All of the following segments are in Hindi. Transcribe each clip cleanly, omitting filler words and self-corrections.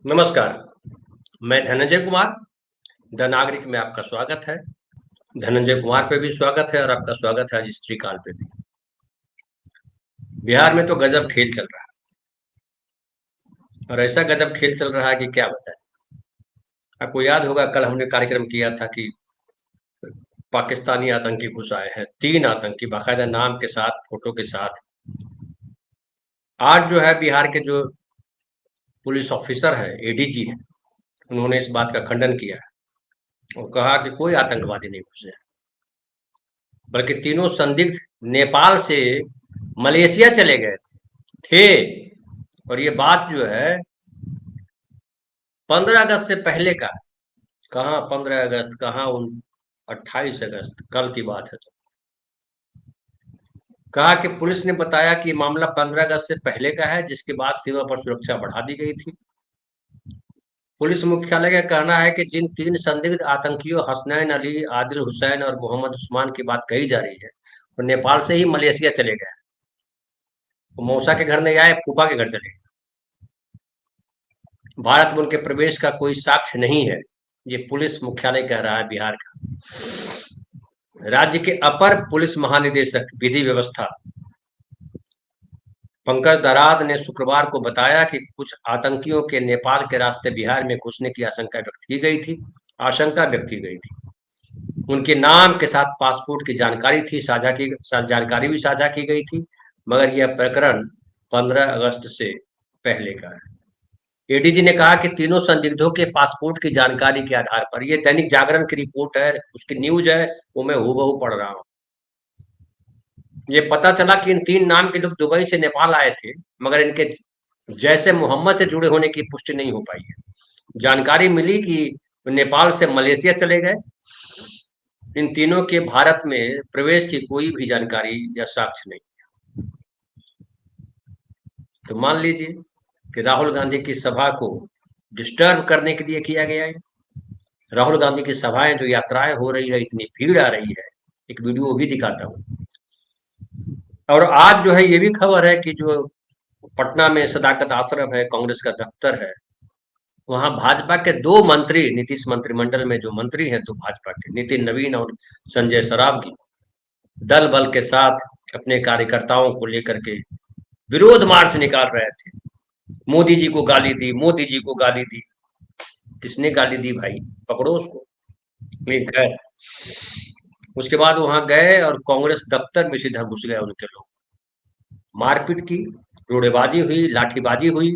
नमस्कार, मैं धनंजय कुमार, द नागरिक में आपका स्वागत है। धनंजय कुमार पे भी स्वागत है और आपका स्वागत है आज श्रीकाल पे भी। बिहार में तो गजब खेल चल रहा है और ऐसा गजब खेल चल रहा है कि क्या बताएं। आपको याद होगा कल हमने कार्यक्रम किया था कि पाकिस्तानी आतंकी घुस आए हैं, 3 आतंकी बाकायदा नाम के साथ, फोटो के साथ। आज जो है बिहार के जो पुलिस ऑफिसर है, एडीजी है, उन्होंने इस बात का खंडन किया है और कहा कि कोई आतंकवादी नहीं घुसे हैं, बल्कि तीनों संदिग्ध नेपाल से मलेशिया चले गए थे। और ये बात जो है 15 अगस्त से पहले का है। कहाँ 15 अगस्त, कहाँ 28 अगस्त, कल की बात है। तो कहा कि पुलिस ने बताया कि मामला 15 अगस्त से पहले का है, जिसके बाद सीमा पर सुरक्षा बढ़ा दी गई थी। पुलिस मुख्यालय का कहना है कि जिन 3 संदिग्ध आतंकियों हसनैन अली, आदिल हुसैन और मोहम्मद उस्मान की बात कही जा रही है, वो नेपाल से ही मलेशिया चले गए। वो मौसा के घर नहीं आए, फूफा के घर चले गए। भारत में उनके प्रवेश का कोई साक्ष्य नहीं है, ये पुलिस मुख्यालय कह रहा है बिहार का। राज्य के अपर पुलिस महानिदेशक विधि व्यवस्था पंकज दराद ने शुक्रवार को बताया कि कुछ आतंकियों के नेपाल के रास्ते बिहार में घुसने की आशंका व्यक्त की गई थी। उनके नाम के साथ पासपोर्ट की जानकारी जानकारी भी साझा की गई थी, मगर यह प्रकरण 15 अगस्त से पहले का है। एडीजी ने कहा कि तीनों संदिग्धों के पासपोर्ट की जानकारी के आधार पर, ये दैनिक जागरण की रिपोर्ट है, उसकी न्यूज है, वो मैं हूबहू पढ़ रहा हूँ। ये पता चला कि इन 3 नाम के लोग दुबई से नेपाल आए थे, मगर इनके जैसे मोहम्मद से जुड़े होने की पुष्टि नहीं हो पाई है। जानकारी मिली कि नेपाल से मलेशिया चले गए। इन तीनों के भारत में प्रवेश की कोई भी जानकारी या साक्ष्य नहीं। तो मान लीजिए कि राहुल गांधी की सभा को डिस्टर्ब करने के लिए किया गया है। राहुल गांधी की सभाएं, जो यात्राएं हो रही है, इतनी भीड़ आ रही है, एक वीडियो भी दिखाता हूँ। और आज जो है ये भी खबर है कि जो पटना में सदाकत आश्रम है, कांग्रेस का दफ्तर है, वहां भाजपा के 2 मंत्री, नीतीश मंत्रिमंडल में जो मंत्री हैं 2 भाजपा के, नितिन नवीन और संजय सरावगी, दल बल के साथ अपने कार्यकर्ताओं को लेकर के विरोध मार्च निकाल रहे थे। मोदी जी को गाली दी, मोदी जी को गाली दी। किसने गाली दी भाई, पकड़ो उसको। खैर, उसके बाद वहां गए और कांग्रेस दफ्तर में सीधा घुस गए उनके लोग। मारपीट की, रोड़ेबाजी हुई, लाठीबाजी हुई।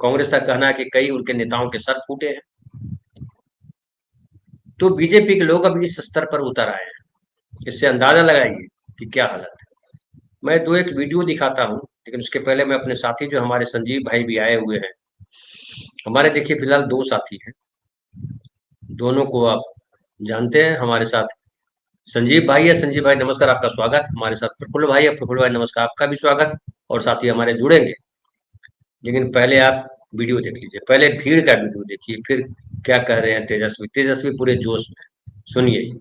कांग्रेस का कहना है कि कई उनके नेताओं के सर फूटे हैं। तो बीजेपी के लोग अब इस स्तर पर उतर आए हैं। इससे अंदाजा लगाइए कि क्या हालत है। मैं 2 एक वीडियो दिखाता हूं, लेकिन उसके पहले मैं अपने साथी जो हमारे संजीव भाई भी आए हुए हैं, हमारे देखिए फिलहाल 2 साथी हैं, दोनों को आप जानते हैं। हमारे साथ संजीव भाई है। संजीव भाई नमस्कार, आपका स्वागत। हमारे साथ प्रफुल्ल भाई है। प्रफुल्ल भाई नमस्कार, आपका भी स्वागत। और साथी हमारे जुड़ेंगे, लेकिन पहले आप वीडियो देख लीजिए। पहले भीड़ का वीडियो देखिए, फिर क्या कह रहे हैं तेजस्वी। तेजस्वी पूरे जोश में, सुनिए।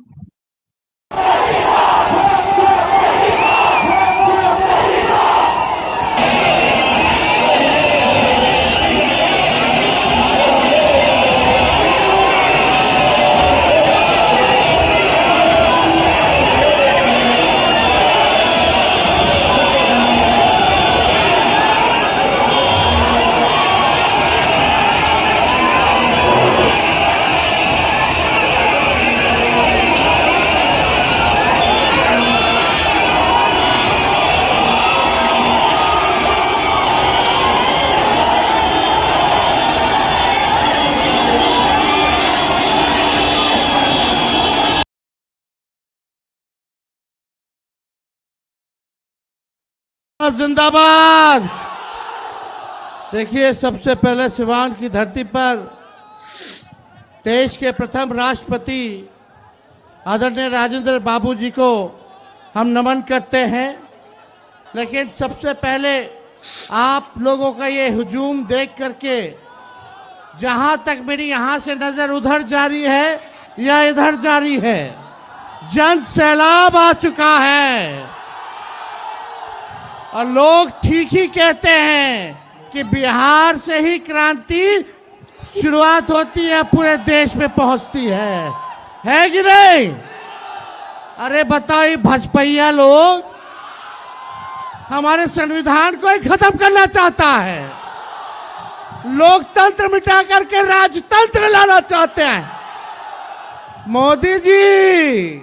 जिंदाबाद। देखिए, सबसे पहले सिवान की धरती पर देश के प्रथम राष्ट्रपति आदरणीय राजेंद्र बाबू जी को हम नमन करते हैं। लेकिन सबसे पहले आप लोगों का ये हुजूम देख करके, जहां तक मेरी यहां से नजर उधर जारी है या इधर जारी है, जन सैलाब आ चुका है। और लोग ठीक ही कहते हैं कि बिहार से ही क्रांति शुरुआत होती है, पूरे देश में पहुंचती है कि नहीं? अरे बताओ, ये भजपैया लोग हमारे संविधान को ही खत्म करना चाहता है, लोकतंत्र मिटा करके राजतंत्र लाना चाहते हैं। मोदी जी,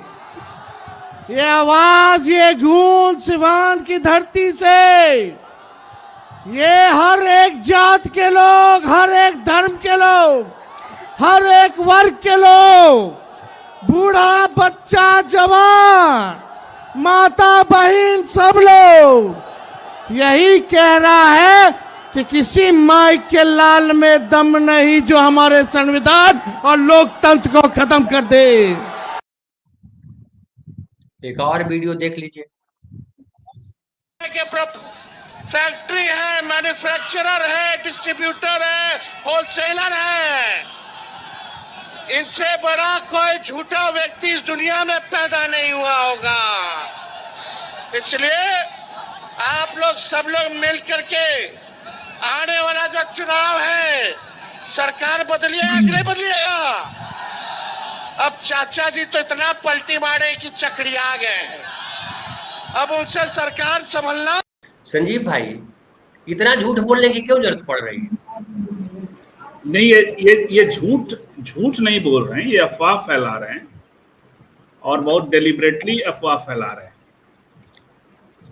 ये आवाज, ये गूंज सिवान की धरती से, ये हर एक जात के लोग, हर एक धर्म के लोग, हर एक वर्ग के लोग, बूढ़ा बच्चा जवान, माता बहन, सब लोग यही कह रहा है कि किसी माइक के लाल में दम नहीं जो हमारे संविधान और लोकतंत्र को खत्म कर दे। एक और वीडियो देख लीजिए। फैक्ट्री है, मैन्युफैक्चरर है, डिस्ट्रीब्यूटर है, होलसेलर है, इनसे बड़ा कोई झूठा व्यक्ति इस दुनिया में पैदा नहीं हुआ होगा। इसलिए आप लोग सब लोग मिल करके आने वाला जो चुनाव है, सरकार बदलिएगा कि नहीं बदलिएगा? अब चाचा जी तो इतना पलटी मारे कि चकरिया गए हैं, अब उनसे सरकार संभलना। संजीव भाई, इतना झूठ बोलने की क्यों जरूरत पड़ रही है? नहीं, ये झूठ नहीं बोल रहे हैं, ये अफवाह फैला रहे हैं और बहुत डेलिबरेटली अफवाह फैला रहे हैं।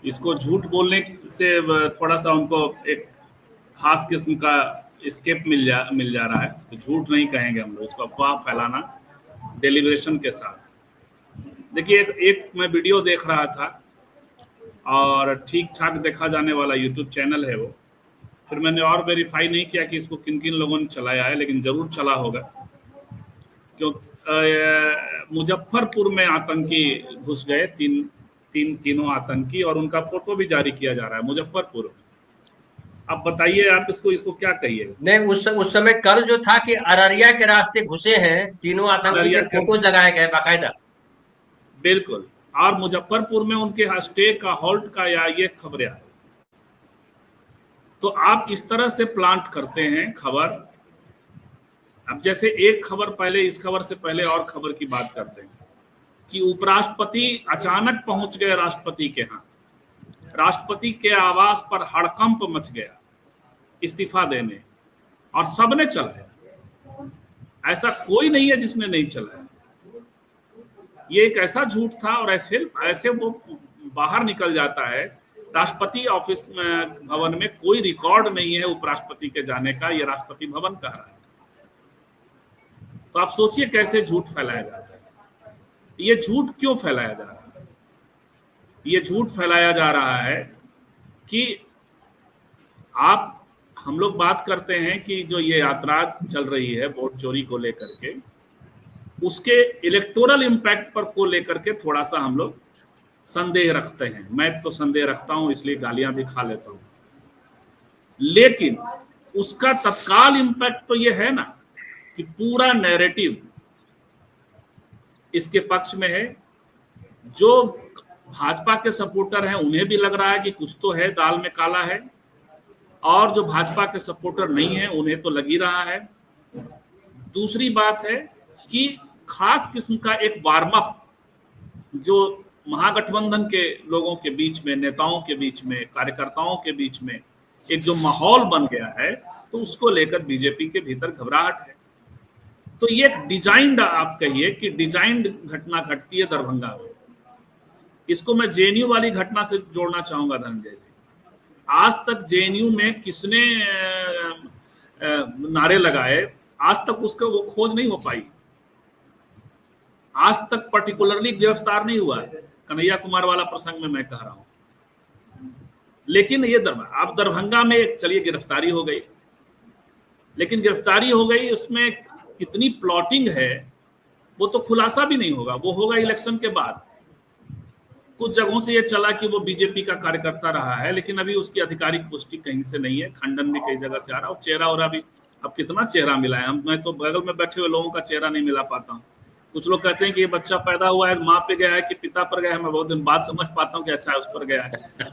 इसको झूठ बोलने से थोड़ा सा उनको एक खास किस्म का स्केप मिल जा रहा है, तो झूठ नहीं कहेंगे हम लोग, उसको अफवाह फैलाना डेलिब्रेशन के साथ। देखिए, एक मैं वीडियो देख रहा था और ठीक ठाक देखा जाने वाला यूट्यूब चैनल है वो, फिर मैंने और वेरीफाई नहीं किया कि इसको किन किन लोगों ने चलाया है, लेकिन ज़रूर चला होगा, क्योंकि मुजफ्फरपुर में आतंकी घुस गए, तीनों आतंकी, और उनका फोटो भी जारी किया जा रहा है मुजफ्फरपुर में। अब बताइए आप इसको क्या कहिएगा? नहीं, उस समय कल जो था कि अररिया के रास्ते घुसे हैं तीनों आतंकी के फोटो लगाए गए बाकायदा। बिल्कुल, और मुजफ्फरपुर में उनके स्टे का, हॉल्ट का, या ये खबरें आई। तो आप इस तरह से प्लांट करते हैं खबर। अब जैसे एक खबर पहले, इस खबर से पहले और खबर की बात करते हैं कि उपराष्ट्रपति अचानक पहुंच गए राष्ट्रपति के यहाँ, राष्ट्रपति के आवास पर हड़कंप मच गया इस्तीफा देने, और सबने चलाया। ऐसा कोई नहीं है जिसने नहीं चलाया। ये एक ऐसा झूठ था, और ऐसे वो बाहर निकल जाता है। राष्ट्रपति ऑफिस भवन में कोई रिकॉर्ड नहीं है उपराष्ट्रपति के जाने का, ये राष्ट्रपति भवन कह रहा है। तो आप सोचिए कैसे झूठ फैलाया जाता है। ये झूठ क्यों फैलाया जा रहा है? ये झूठ फैलाया जा रहा है कि हम लोग बात करते हैं कि जो ये यात्रा चल रही है वोट चोरी को लेकर के, उसके इलेक्टोरल इम्पैक्ट पर को लेकर के थोड़ा सा हम लोग संदेह रखते हैं। मैं तो संदेह रखता हूं, इसलिए गालियां भी खा लेता हूं। लेकिन उसका तत्काल इम्पैक्ट तो ये है ना कि पूरा नैरेटिव इसके पक्ष में है। जो भाजपा के सपोर्टर हैं उन्हें भी लग रहा है कि कुछ तो है, दाल में काला है, और जो भाजपा के सपोर्टर नहीं है उन्हें तो लग ही रहा है। दूसरी बात है कि खास किस्म का एक वार्म अप जो महागठबंधन के लोगों के बीच में, नेताओं के बीच में, कार्यकर्ताओं के बीच में एक जो माहौल बन गया है, तो उसको लेकर बीजेपी के भीतर घबराहट है। तो ये एक डिजाइंड, आप कहिए कि डिजाइंड घटना घटती है दरभंगा में। इसको मैं जेएनयू वाली घटना से जोड़ना चाहूंगा धनंजय जी। आज तक जेएनयू में किसने नारे लगाए, आज तक उसका वो खोज नहीं हो पाई। आज तक पर्टिकुलरली गिरफ्तार नहीं हुआ। कन्हैया कुमार वाला प्रसंग में मैं कह रहा हूं। लेकिन ये अब दरभंगा में चलिए गिरफ्तारी हो गई, लेकिन गिरफ्तारी हो गई, उसमें कितनी प्लॉटिंग है वो तो खुलासा भी नहीं होगा, वो होगा इलेक्शन के बाद। कुछ जगहों से ये चला कि वो बीजेपी का कार्यकर्ता रहा है, लेकिन अभी उसकी आधिकारिक पुष्टि कहीं से नहीं है। खंडन भी कई जगह से आ रहा है, और चेहरा और भी, अब कितना चेहरा मिला है, मैं तो बगल में बैठे हुए लोगों का चेहरा नहीं मिला पाता हूँ। कुछ लोग कहते हैं कि ये बच्चा पैदा हुआ है, माँ पे गया है कि पिता पर गया है, मैं बहुत दिन बाद समझ पाता हूँ कि अच्छा उस पर गया है।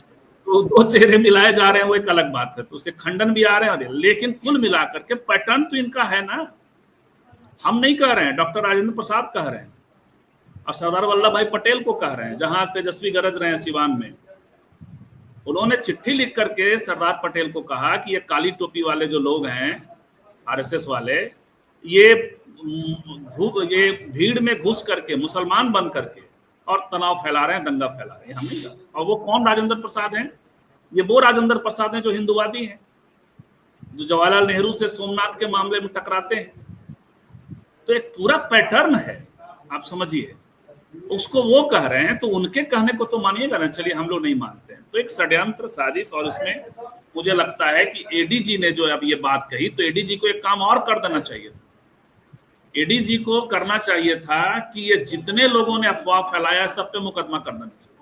तो दो चेहरे मिलाए जा रहे हैं, वो एक अलग बात है, तो उसके खंडन भी आ रहे हैं, लेकिन कुल मिलाकर के पैटर्न तो इनका है ना। हम नहीं कह रहे हैं, डॉक्टर राजेंद्र प्रसाद कह रहे हैं और सरदार वल्लभ भाई पटेल को कह रहे हैं, जहां तेजस्वी गरज रहे हैं सिवान में। उन्होंने चिट्ठी लिख करके सरदार पटेल को कहा कि ये काली टोपी वाले जो लोग हैं, आरएसएस वाले, ये भीड़ में घुस करके मुसलमान बन करके और तनाव फैला रहे हैं, दंगा फैला रहे हैं। हम नहीं कहा। और वो कौन राजेंद्र प्रसाद हैं? ये वो राजेंद्र प्रसाद हैं जो हिंदुवादी हैं, जो जवाहरलाल नेहरू से सोमनाथ के मामले में टकराते हैं। तो एक पूरा पैटर्न है, आप समझिए। उसको वो कह रहे हैं तो उनके कहने को तो मानिएगा ना। चलिए, हम लोग नहीं मानते हैं। तो एक षड्यंत्र साजिश, और उसमें मुझे लगता है कि एडीजी ने जो अब ये बात कही, तो एडीजी को एक काम और कर देना चाहिए था। एडीजी को करना चाहिए था कि ये जितने लोगों ने अफवाह फैलाया सब पे मुकदमा कर देना चाहिए।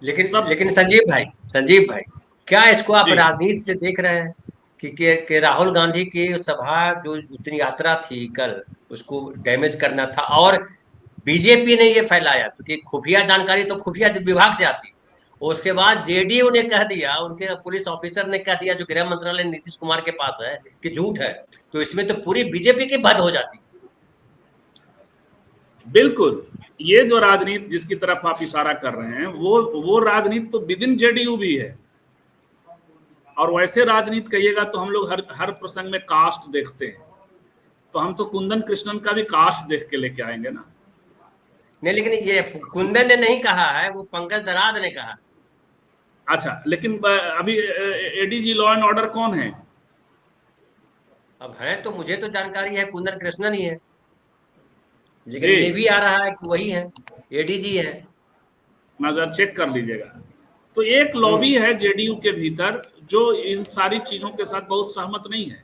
लेकिन संजीव भाई, क्या इसको आप राजनीति से देख रहे हैं कि राहुल गांधी की सभा जो उतनी यात्रा थी कल, उसको डैमेज करना था, और बीजेपी ने ये फैलाया, क्योंकि खुफिया जानकारी तो खुफिया विभाग से आती है। उसके बाद जेडीयू ने कह दिया, उनके पुलिस ऑफिसर ने कह दिया, जो गृह मंत्रालय नीतीश कुमार के पास है, कि झूठ है। तो इसमें तो पूरी बीजेपी की बद हो जाती। बिल्कुल, ये जो राजनीति जिसकी तरफ आप इशारा कर रहे हैं, वो राजनीति तो विद इन जेडीयू भी है। और वैसे राजनीति कहिएगा तो हम लोग हर प्रसंग में कास्ट देखते हैं, तो हम तो कुंदन कृष्णन का भी कास्ट देख के लेके आएंगे ना। नहीं, लेकिन ये कुंदन ने नहीं कहा है, वो पंकज दराद ने कहा। अच्छा, लेकिन अभी एडीजी लॉ एंड ऑर्डर कौन है? अब है तो मुझे तो जानकारी है कुंदन कृष्णन ही है, लेकिन ये भी आ रहा है कि वही है, एडीजी है। नजर चेक कर लीजिएगा। तो एक लॉबी है जेडीयू के भीतर जो इन सारी चीजों के साथ बहुत सहमत नहीं है,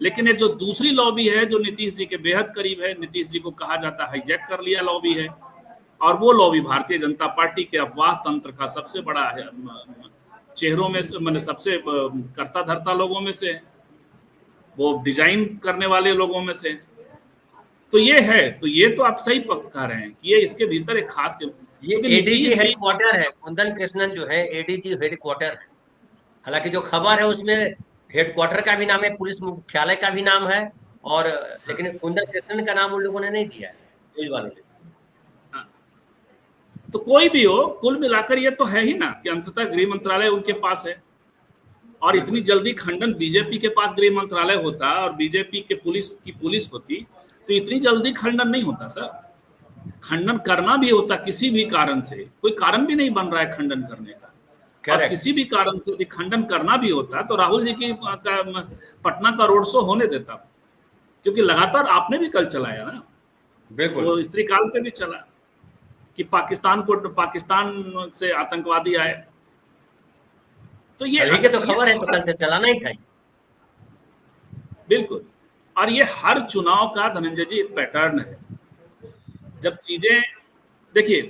लेकिन एक जो दूसरी लॉबी है जो नीतीश जी के बेहद करीब है, नीतीश जी को कहा जाता है हाईजैक कर लिया लॉबी है, और वो लॉबी भारतीय जनता पार्टी के अफवाह तंत्र का सबसे बड़ा है, चेहरों में से, मैंने सबसे करता धरता लोगों में से, वो डिजाइन करने वाले लोगों में से। तो ये है, तो ये तो आप सही कह रहे हैं कि ये इसके भीतर एक खास ये एडीजी हेडक्वार्टर है। कुंदन कृष्णन जो है एडीजी हेडक्वार्टर है। हालांकि जो खबर है उसमें हेडक्वार्टर का भी नाम है, पुलिस मुख्यालय का भी नाम है, और लेकिन कुंदन कृष्णन का नाम उन लोगों ने नहीं दिया है न्यूज वालों ने। तो कोई भी हो, कुल मिलाकर ये तो है ही ना कि अंततः गृह मंत्रालय उनके पास है, और इतनी जल्दी खंडन बीजेपी के पास गृह मंत्रालय होता और बीजेपी के पुलिस होती तो इतनी जल्दी खंडन नहीं होता सर। खंडन करना भी होता किसी भी कारण से, कोई कारण भी नहीं बन रहा है खंडन करने का, और किसी भी कारण से यदि खंडन करना भी होता तो राहुल जी की पटना का रोड शो होने देता, क्योंकि लगातार आपने भी कल चलाया ना, बिल्कुल, वो स्त्री काल पे भी चला कि पाकिस्तान से आतंकवादी आए। तो ये तो खबर है, तो कल से चलाना ही था। बिल्कुल, और ये हर चुनाव का धनंजय जी एक पैटर्न है। जब चीजें देखिए,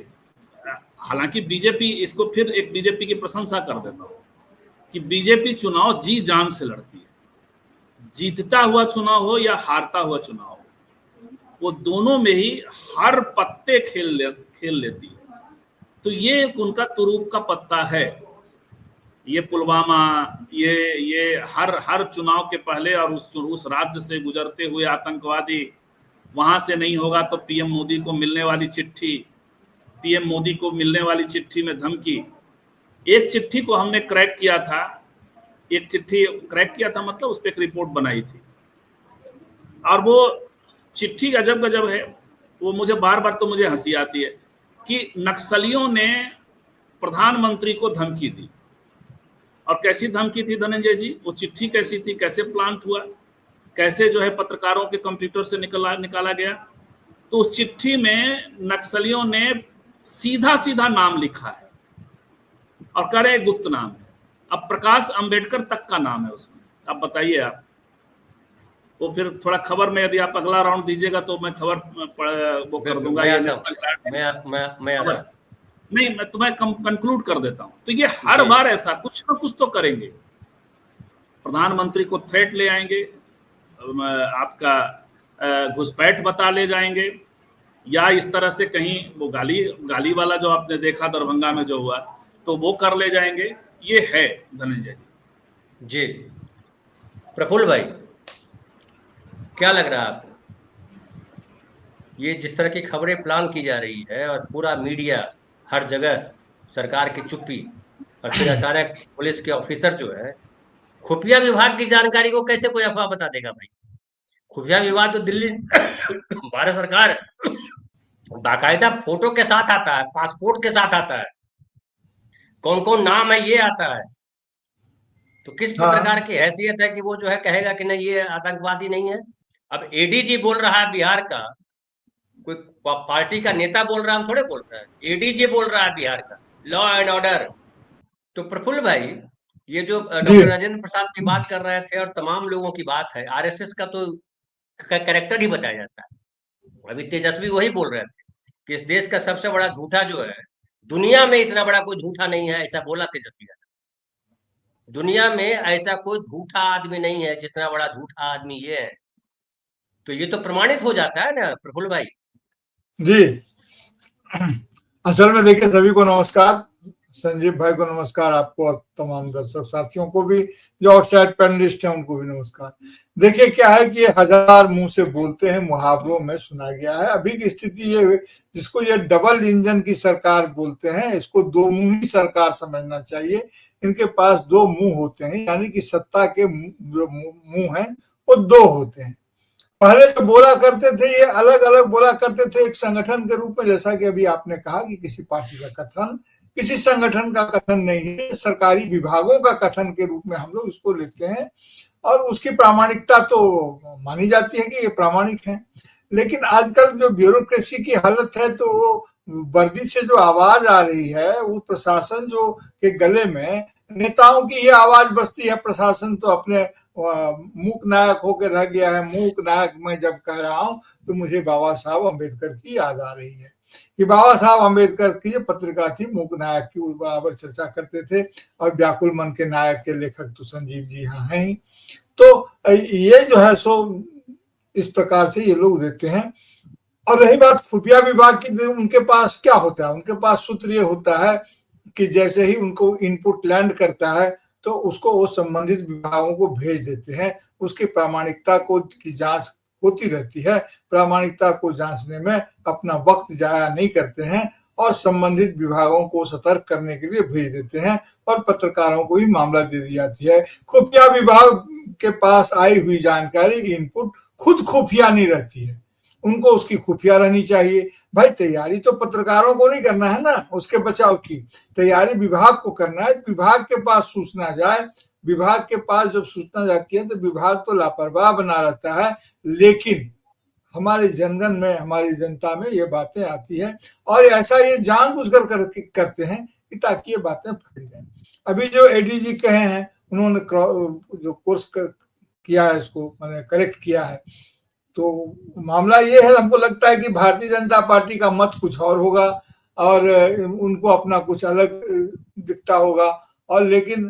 हालांकि बीजेपी, इसको फिर एक बीजेपी की प्रशंसा कर देता हूं कि बीजेपी चुनाव जी जान से लड़ती है। जीतता हुआ चुनाव हो या हारता हुआ चुनाव हो, वो दोनों में ही हर पत्ते खेल लेती है। तो ये उनका तुरूप का पत्ता है। ये पुलवामा, ये हर चुनाव के पहले और उस राज्य से गुजरते हुए आतंकवादी, वहां से नहीं होगा तो पीएम मोदी को मिलने वाली चिट्ठी, पीएम मोदी को मिलने वाली चिट्ठी में धमकी। एक चिट्ठी को हमने क्रैक किया था, मतलब उस पर एक रिपोर्ट बनाई थी, और वो चिट्ठी गजब है। वो मुझे बार बार तो मुझे हंसी आती है कि नक्सलियों ने प्रधानमंत्री को धमकी दी। और कैसी धमकी थी धनंजय जी? वो चिट्ठी कैसी थी, कैसे प्लांट हुआ, कैसे जो है पत्रकारों के कंप्यूटर से निकाला गया? तो उस चिट्ठी में नक्सलियों ने सीधा नाम लिखा है और कह रहे गुप्त नाम है। अब प्रकाश अंबेडकर तक का नाम है उसमें। अब बताइए आप, वो फिर थोड़ा खबर में यदि आप अगला राउंड दीजिएगा तो मैं खबर वो कर दूंगा। मैं तुम्हें कंक्लूड कर देता हूं। तो ये हर बार ऐसा कुछ ना कुछ तो करेंगे। प्रधानमंत्री को थ्रेट ले आएंगे, आपका घुसपैठ बता ले जाएंगे, या इस तरह से कहीं वो गाली वाला जो आपने देखा दरभंगा में जो हुआ, तो वो कर ले जाएंगे, ये है धनंजय जी। प्रफुल्ल भाई, क्या लग रहा है आपको? ये जिस तरह की खबरें प्लान की जा रही है और पूरा मीडिया हर जगह सरकार की चुप्पी, और फिर अचानक पुलिस के ऑफिसर जो है खुफिया विभाग की जानकारी को कैसे कोई अफवाह बता देगा भाई? खुफिया विभाग तो दिल्ली भारत सरकार बाकायदा फोटो के साथ आता है, पासपोर्ट के साथ आता है, कौन कौन नाम है ये आता है। तो किस पत्रकार हाँ की हैसियत है कि वो जो है कहेगा कि नहीं ये आतंकवादी नहीं है? अब एडीजी बोल रहा है बिहार का, कोई पार्टी का नेता बोल रहा है, हम थोड़े बोल रहे हैं, एडीजी बोल रहा है बिहार का, लॉ एंड ऑर्डर। तो प्रफुल्ल भाई, ये जो जी डॉक्टर राजेंद्र प्रसाद की बात कर रहे थे और तमाम लोगों की बात है, आरएसएस का तो कैरेक्टर ही बताया जाता है। अभी तेजस्वी वही बोल रहे थे कि इस देश का सबसे बड़ा झूठा जो है, दुनिया में इतना बड़ा कोई झूठा नहीं है, ऐसा बोला तेजस्वी यादव। दुनिया में ऐसा कोई झूठा आदमी नहीं है जितना बड़ा झूठा आदमी ये है। तो ये तो प्रमाणित हो जाता है ना प्रफुल्ल भाई। जी। असल में देखिए, सभी को नमस्कार, संजीव भाई को नमस्कार, आपको और तमाम दर्शक साथियों को भी, जो आउटसाइड पैनलिस्ट हैं उनको भी नमस्कार। देखिए क्या है कि हजार मुंह से बोलते हैं, मुहावरों में सुना गया है। अभी की स्थिति ये, जिसको ये डबल इंजन की सरकार बोलते हैं, इसको दो मुंही सरकार समझना चाहिए। इनके पास दो मुंह होते हैं, यानी कि सत्ता के जो मुंह हैं वो दो होते हैं। पहले जो बोला करते थे ये अलग अलग बोला करते थे, एक संगठन के रूप में, जैसा कि अभी आपने कहा कि किसी पार्टी का कथन, किसी संगठन का कथन नहीं है, सरकारी विभागों का कथन के रूप में हम लोग इसको लेते हैं, और उसकी प्रामाणिकता तो मानी जाती है कि ये प्रामाणिक है। लेकिन आजकल जो ब्यूरोक्रेसी की हालत है, तो वो वर्दी से जो आवाज आ रही है, वो प्रशासन जो के गले में नेताओं की ये आवाज बसती है। प्रशासन तो अपने मूक नायक होकर रह गया है। मूक नायक मैं जब कह रहा हूं तो मुझे बाबा साहब अम्बेडकर की याद आ रही है कि बाबा साहब अम्बेडकर की जो पत्रिका थी मूक नायक की, उस बराबर चर्चा करते थे, और व्याकुल मन के नायक के लेखक तो संजीव जी यहाँ हैं ही। तो ये जो है सो इस प्रकार से ये लोग देते हैं। और रही बात खुफिया विभाग की, उनके पास क्या होता है? उनके पास सूत्र ये होता है कि जैसे ही उनको इनपुट लैंड करता है तो उसको वो संबंधित विभागों को भेज देते हैं। उसकी प्रामाणिकता को की जांच होती रहती है। प्रामाणिकता को जांचने में अपना वक्त जाया नहीं करते हैं, और संबंधित विभागों को सतर्क करने के लिए भेज देते हैं, और पत्रकारों को भी मामला दे दी जाती है। खुफिया विभाग के पास आई हुई जानकारी, इनपुट खुद खुफिया नहीं रहती है, उनको उसकी खुफिया रहनी चाहिए। भाई तैयारी तो पत्रकारों को नहीं करना है ना, उसके बचाव की तैयारी विभाग को करना है। विभाग के पास सूचना जाए, विभाग के पास जब सूचना जाती है तो विभाग तो लापरवाह बना रहता है, लेकिन हमारे जनगण में, हमारी जनता में ये बातें आती है, और ऐसा ये जानबूझकर करते हैं कि ताकि ये बातें फैल जाए। अभी जो एडीजी कहे हैं, उन्होंने जो कोर्स किया है, इसको मैंने करेक्ट किया है, तो मामला ये है, हमको लगता है कि भारतीय जनता पार्टी का मत कुछ और होगा, और उनको अपना कुछ अलग दिखता होगा, और लेकिन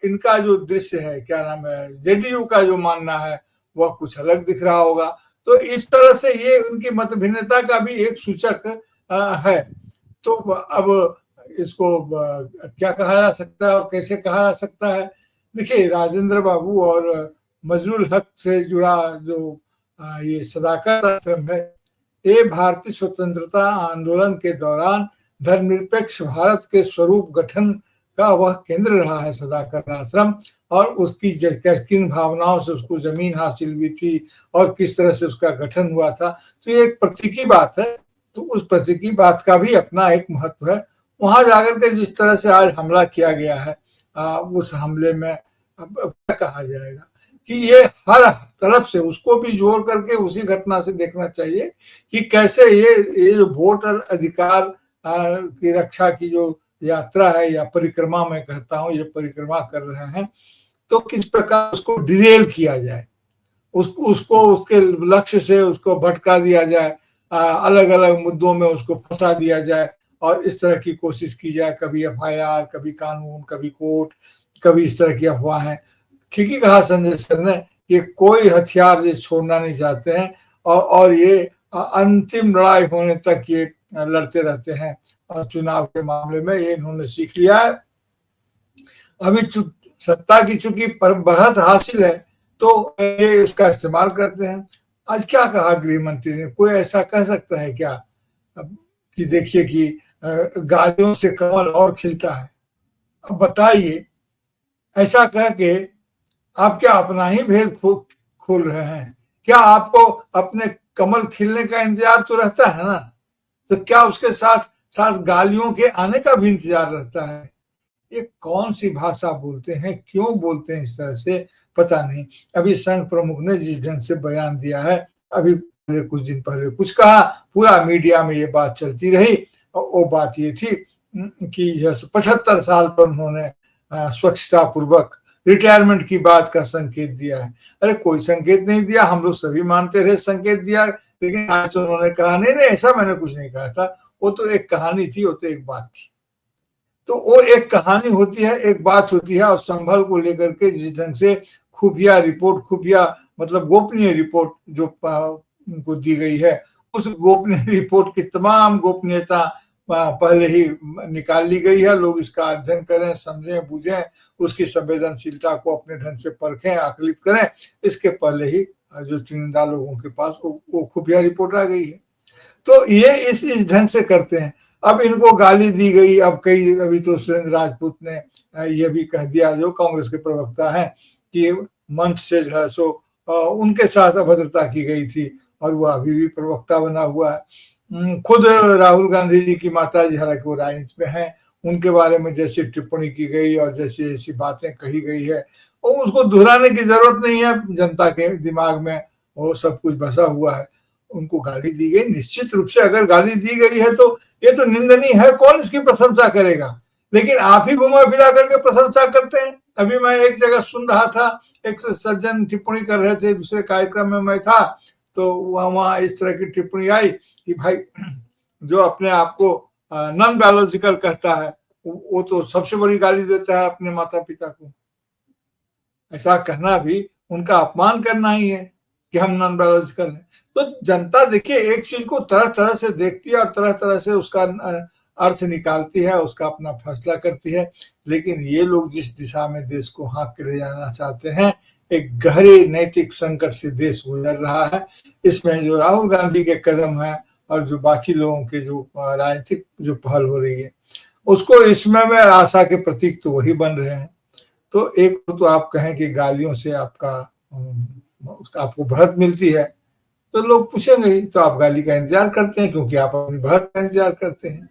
इनका जो दृश्य है, क्या नाम है, जेडीयू का जो मानना है, वह कुछ अलग दिख रहा होगा। तो इस तरह से ये उनकी मतभिन्नता का भी एक सूचक है। तो अब इसको क्या कहा जा सकता है और कैसे कहा जा सकता है? देखिए, राजेंद्र बाबू और मजरूल हक से जुड़ा जो ये सदाकत आश्रम है, ये भारतीय स्वतंत्रता आंदोलन के दौरान धर्मनिरपेक्ष भारत के स्वरूप गठन का वह केंद्र रहा है, सदाकत आश्रम। और उसकी किन भावनाओं से उसको जमीन हासिल हुई थी और किस तरह से उसका गठन हुआ था, तो ये एक प्रतीकी बात है। तो उस प्रतीकी बात का भी अपना एक महत्व है। वहां जाकर के जिस तरह से आज हमला किया गया है, उस हमले में क्या कहा जाएगा कि ये हर तरफ से उसको भी जोड़ करके उसी घटना से देखना चाहिए कि कैसे ये जो वोटर अधिकार की रक्षा की जो यात्रा है, या परिक्रमा मैं कहता हूँ, ये परिक्रमा कर रहे हैं, तो किस प्रकार उसको डिरेल किया जाए, उसको उसके लक्ष्य से उसको भटका दिया जाए, अलग अलग मुद्दों में उसको फंसा दिया जाए, और इस तरह की कोशिश की जाए, कभी एफआईआर, कभी कानून, कभी कोर्ट, कभी इस तरह की अफवाहें। ठीक ही कहा संजय सर ने, ये कोई हथियार ये छोड़ना नहीं चाहते हैं, और ये अंतिम लड़ाई होने तक ये लड़ते रहते हैं और चुनाव के मामले में ये इन्होंने सीख लिया है। अभी सत्ता की चूंकि बढ़त हासिल है तो ये उसका इस्तेमाल करते हैं। आज क्या कहा गृह मंत्री ने? कोई ऐसा कह सकता है क्या कि देखिए कि गालियों से कमल और खिलता है? अब बताइए, ऐसा कह के आप क्या अपना ही भेद खोल रहे हैं? क्या आपको अपने कमल खिलने का इंतजार तो रहता है ना, तो क्या उसके साथ साथ गालियों के आने का भी इंतजार रहता है? ये कौन सी भाषा बोलते हैं, क्यों बोलते हैं इस तरह से, पता नहीं। अभी संघ प्रमुख ने जिस ढंग से बयान दिया है, अभी कुछ दिन पहले कुछ कहा, पूरा मीडिया में ये बात चलती रही, और वो बात ये थी कि 75 साल पर उन्होंने स्वच्छता पूर्वक रिटायरमेंट की बात का संकेत दिया है। अरे कोई संकेत नहीं दिया, हम लोग सभी मानते रहे संकेत दिया, लेकिन आज तो उन्होंने कहा नहीं नहीं ऐसा मैंने कुछ नहीं कहा था, वो तो एक कहानी थी, वो तो एक बात थी। तो वो एक कहानी होती है, एक बात होती है, और संभल को लेकर के जिस ढंग से खुफिया रिपोर्ट, खुफिया मतलब गोपनीय रिपोर्ट जो उनको दी गई है, उस गोपनीय रिपोर्ट की तमाम गोपनीयता पहले ही निकाल ली गई है। लोग इसका अध्ययन करें, समझें, बूझें, उसकी संवेदनशीलता को अपने ढंग से परखें, आकलित करें, इसके पहले ही जो चुनिंदा लोगों के पास वो खुफिया रिपोर्ट आ गई है। तो ये इस ढंग से करते हैं। अब इनको गाली दी गई, अब अभी तो सुरेंद्र राजपूत ने ये भी कह दिया, जो कांग्रेस के प्रवक्ता हैं, कि मंच से जो है सो उनके साथ अभद्रता की गई थी, और वो अभी भी प्रवक्ता बना हुआ है। खुद राहुल गांधी जी की माता जी, हालांकि वो राजनीति में हैं, उनके बारे में जैसी टिप्पणी की गई और जैसी ऐसी बातें कही गई है, और उसको दोहराने की जरूरत नहीं है, जनता के दिमाग में वो सब कुछ बसा हुआ है। उनको गाली दी गई, निश्चित रूप से अगर गाली दी गई है तो ये तो निंदनीय है, कौन इसकी प्रशंसा करेगा? लेकिन आप ही घुमा फिरा करके प्रशंसा करते हैं। अभी मैं एक जगह सुन रहा था, एक सज्जन टिप्पणी कर रहे थे, दूसरे कार्यक्रम में मैं था, तो वहां इस तरह की टिप्पणी आई कि भाई जो अपने आप को नॉन बायोलॉजिकल कहता है, वो तो सबसे बड़ी गाली देता है अपने माता पिता को। ऐसा कहना भी उनका अपमान करना ही है कि हम नॉन बायोलॉजिकल हैं। तो जनता देखिए एक चीज को तरह तरह से देखती है और तरह तरह से उसका अर्थ निकालती है, उसका अपना फैसला करती है। लेकिन ये लोग जिस दिशा में देश को हाँक के ले जाना चाहते हैं, एक गहरे नैतिक संकट से देश गुजर रहा है। इसमें जो राहुल गांधी के कदम है और जो बाकी लोगों के जो राजनीतिक जो पहल हो रही है, उसको इसमें में आशा के प्रतीक तो वही बन रहे हैं। तो एक तो आप कहें कि गालियों से आपको बढ़त मिलती है, तो लोग पूछेंगे ही, तो आप गाली का इंतजार करते हैं, क्योंकि आप अपनी बढ़त का इंतजार करते हैं।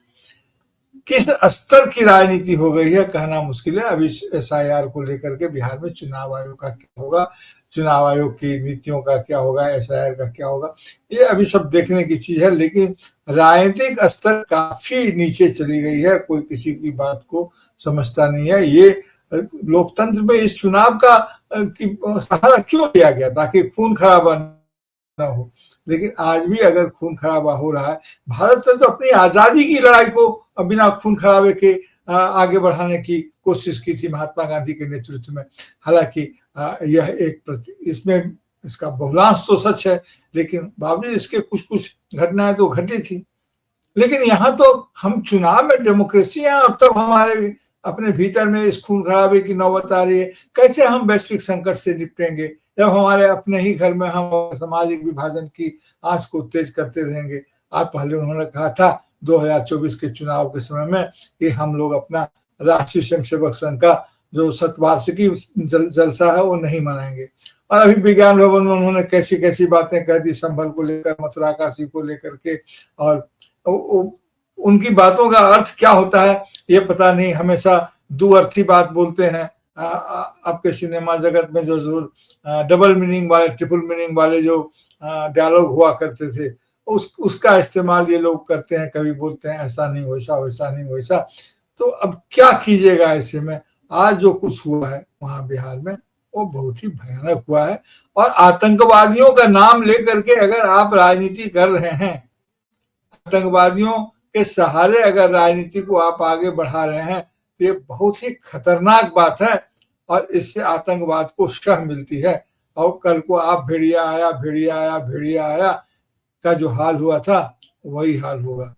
किस स्तर की राजनीति हो गई है कहना मुश्किल है। अभी SIR को लेकर के बिहार में चुनाव आयोग का क्या होगा, चुनाव आयोग की नीतियों का क्या होगा, SIR का क्या होगा, ये अभी सब देखने की चीज है। लेकिन राजनीतिक स्तर काफी नीचे चली गई है, कोई किसी की बात को समझता नहीं है। ये लोकतंत्र में इस चुनाव का सहारा क्यों लिया गया? ताकि खून खराबा न हो। लेकिन आज भी अगर खून खराबा हो रहा है, भारत ने तो अपनी आजादी की लड़ाई को बिना खून खराबे के आगे बढ़ाने की कोशिश की थी महात्मा गांधी के नेतृत्व में। हालांकि यह इसमें इसका बहुलांश तो सच है, लेकिन बावजूद इसके कुछ कुछ घटनाएं तो घटी थी। लेकिन यहाँ तो हम चुनाव में डेमोक्रेसी है, और तब हमारे अपने भीतर में इस खून खराबे की नौबत आ रही है। कैसे हम वैश्विक संकट से निपटेंगे जब हमारे अपने ही घर में हम सामाजिक विभाजन की आंच को तेज करते रहेंगे? आज पहले उन्होंने कहा था 2024 के चुनाव के समय में कि हम लोग अपना राष्ट्रीय स्वयंसेवक संघ का जो शतवार्षिकी जलसा है वो नहीं मनाएंगे। और अभी विज्ञान भवन में उन्होंने कैसी कैसी बातें कह दी, संभल को लेकर, मथुरा काशी को लेकर के, और उनकी बातों का अर्थ क्या होता है ये पता नहीं। हमेशा दुअर्थी बात बोलते हैं। आपके सिनेमा जगत में जो डबल मीनिंग वाले, ट्रिपल मीनिंग वाले जो डायलॉग हुआ करते थे, उसका इस्तेमाल ये लोग करते हैं। कभी बोलते हैं ऐसा नहीं वैसा, वैसा नहीं वैसा। तो अब क्या कीजिएगा ऐसे में? आज जो कुछ हुआ है वहां बिहार में वो बहुत ही भयानक हुआ है। और आतंकवादियों का नाम लेकर के अगर आप राजनीति कर रहे हैं, आतंकवादियों के सहारे अगर राजनीति को आप आगे बढ़ा रहे हैं, तो ये बहुत ही खतरनाक बात है, और इससे आतंकवाद को शह मिलती है। और कल को आप भेड़िया आया, भेड़िया आया, भेड़िया आया, का जो हाल हुआ था वही हाल होगा।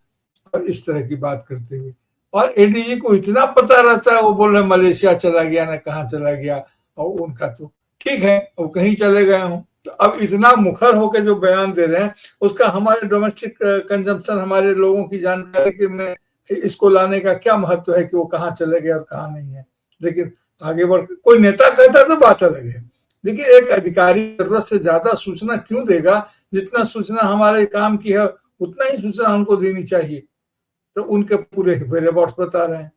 और इस तरह की बात करते हुए, और एडीजी को इतना पता रहता है, वो बोल रहे मलेशिया चला गया ना कहाँ चला गया, और उनका तो ठीक है वो कहीं चले गए हों, तो अब इतना मुखर होकर जो बयान दे रहे हैं उसका हमारे डोमेस्टिक कंजम्पशन, हमारे लोगों की जानकारी के में इसको लाने का क्या महत्व है कि वो कहाँ चले गए और कहाँ नहीं है। लेकिन आगे बढ़ कोई नेता कहता तो बात अलग है, लेकिन एक अधिकारी जरूरत से ज्यादा सूचना क्यों देगा, जितना सूचना हमारे काम की है उतना ही सूचना उनको देनी चाहिए। तो उनके पूरे वेरेबॉट्स बता रहे हैं।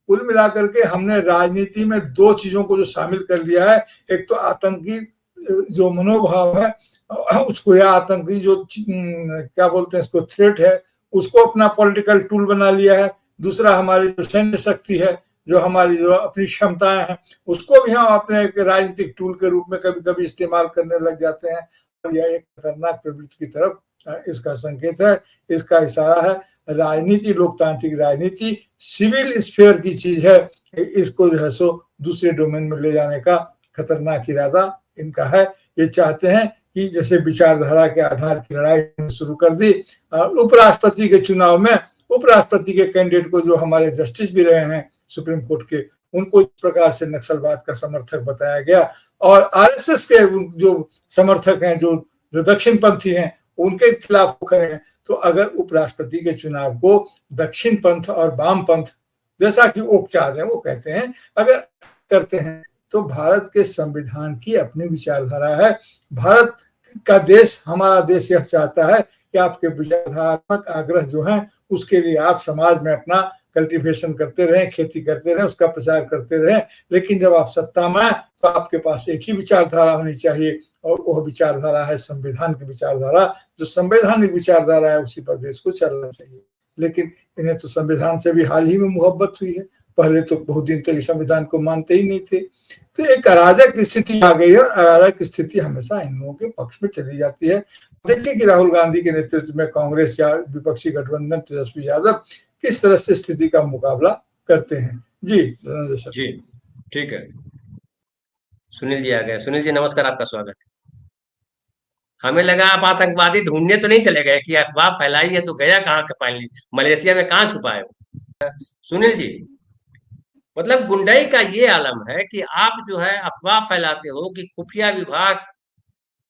कुल मिलाकर के हमने राजनीति में दो चीजों को जो शामिल कर लिया है, एक तो आतंकी जो मनोभाव है उसको, या आतंकी जो क्या बोलते हैं इसको थ्रेट है, उसको अपना पॉलिटिकल टूल बना लिया है। दूसरा हमारी जो सैन्य शक्ति है, जो हमारी जो अपनी क्षमताएं हैं, उसको भी हम अपने एक राजनीतिक टूल के रूप में कभी कभी इस्तेमाल करने लग जाते हैं। और यह एक खतरनाक प्रवृत्ति की तरफ इसका संकेत है, इसका इशारा है। राजनीति, लोकतांत्रिक राजनीति सिविल स्फीयर की चीज है, इसको जो है सो दूसरे डोमेन में ले जाने का खतरनाक इरादा इनका है। ये चाहते हैं कि जैसे विचारधारा के आधार की लड़ाई शुरू कर दी। उपराष्ट्रपति के चुनाव में उपराष्ट्रपति के कैंडिडेट को, जो हमारे जस्टिस भी रहे हैं सुप्रीम कोर्ट के, उनको इस प्रकार से नक्सलवाद का समर्थक बताया गया। और आरएसएस के जो समर्थक हैं, जो दक्षिणपंथी हैं, उनके खिलाफ खड़े हैं। तो अगर उपराष्ट्रपति के चुनाव को दक्षिण पंथ और वाम पंथ, जैसा कि वो चाह रहे हैं, वो कहते हैं अगर करते हैं तो भारत के संविधान की अपनी विचारधारा है। भारत का देश, हमारा देश यह चाहता है कि आपके विचारधारात्मक आग्रह जो हैं उसके लिए आप समाज में अपना कल्टीवेशन करते रहें, खेती करते रहें, उसका प्रचार करते रहें। लेकिन जब आप सत्ता में आए तो आपके पास एक ही विचारधारा होनी चाहिए, और वह विचारधारा है संविधान की विचारधारा। जो संवैधानिक विचारधारा है उसी पर देश को चलना चाहिए। लेकिन इन्हें तो संविधान से भी हाल ही में मोहब्बत हुई है, पहले तो बहुत दिन तक संविधान को मानते ही नहीं थे। तो एक अराजक स्थिति आ गई है, और अराजक स्थिति हमेशा इन लोगों के पक्ष में चली जाती है। देखिए कि राहुल गांधी के नेतृत्व में कांग्रेस या विपक्षी गठबंधन तेजस्वी यादव किस तरह से स्थिति का मुकाबला करते हैं। जी जी ठीक है, सुनील जी आ गए। सुनील जी नमस्कार, आपका स्वागत है। हमें लगा आप आतंकवादी ढूंढने तो नहीं चले गए कि अफवाह फैलाई है, तो गया कहाँ का फाइनली, मलेशिया में कहाँ छुपाए हो सुनील जी? मतलब गुंडाई का ये आलम है कि आप जो है अफवाह फैलाते हो कि खुफिया विभाग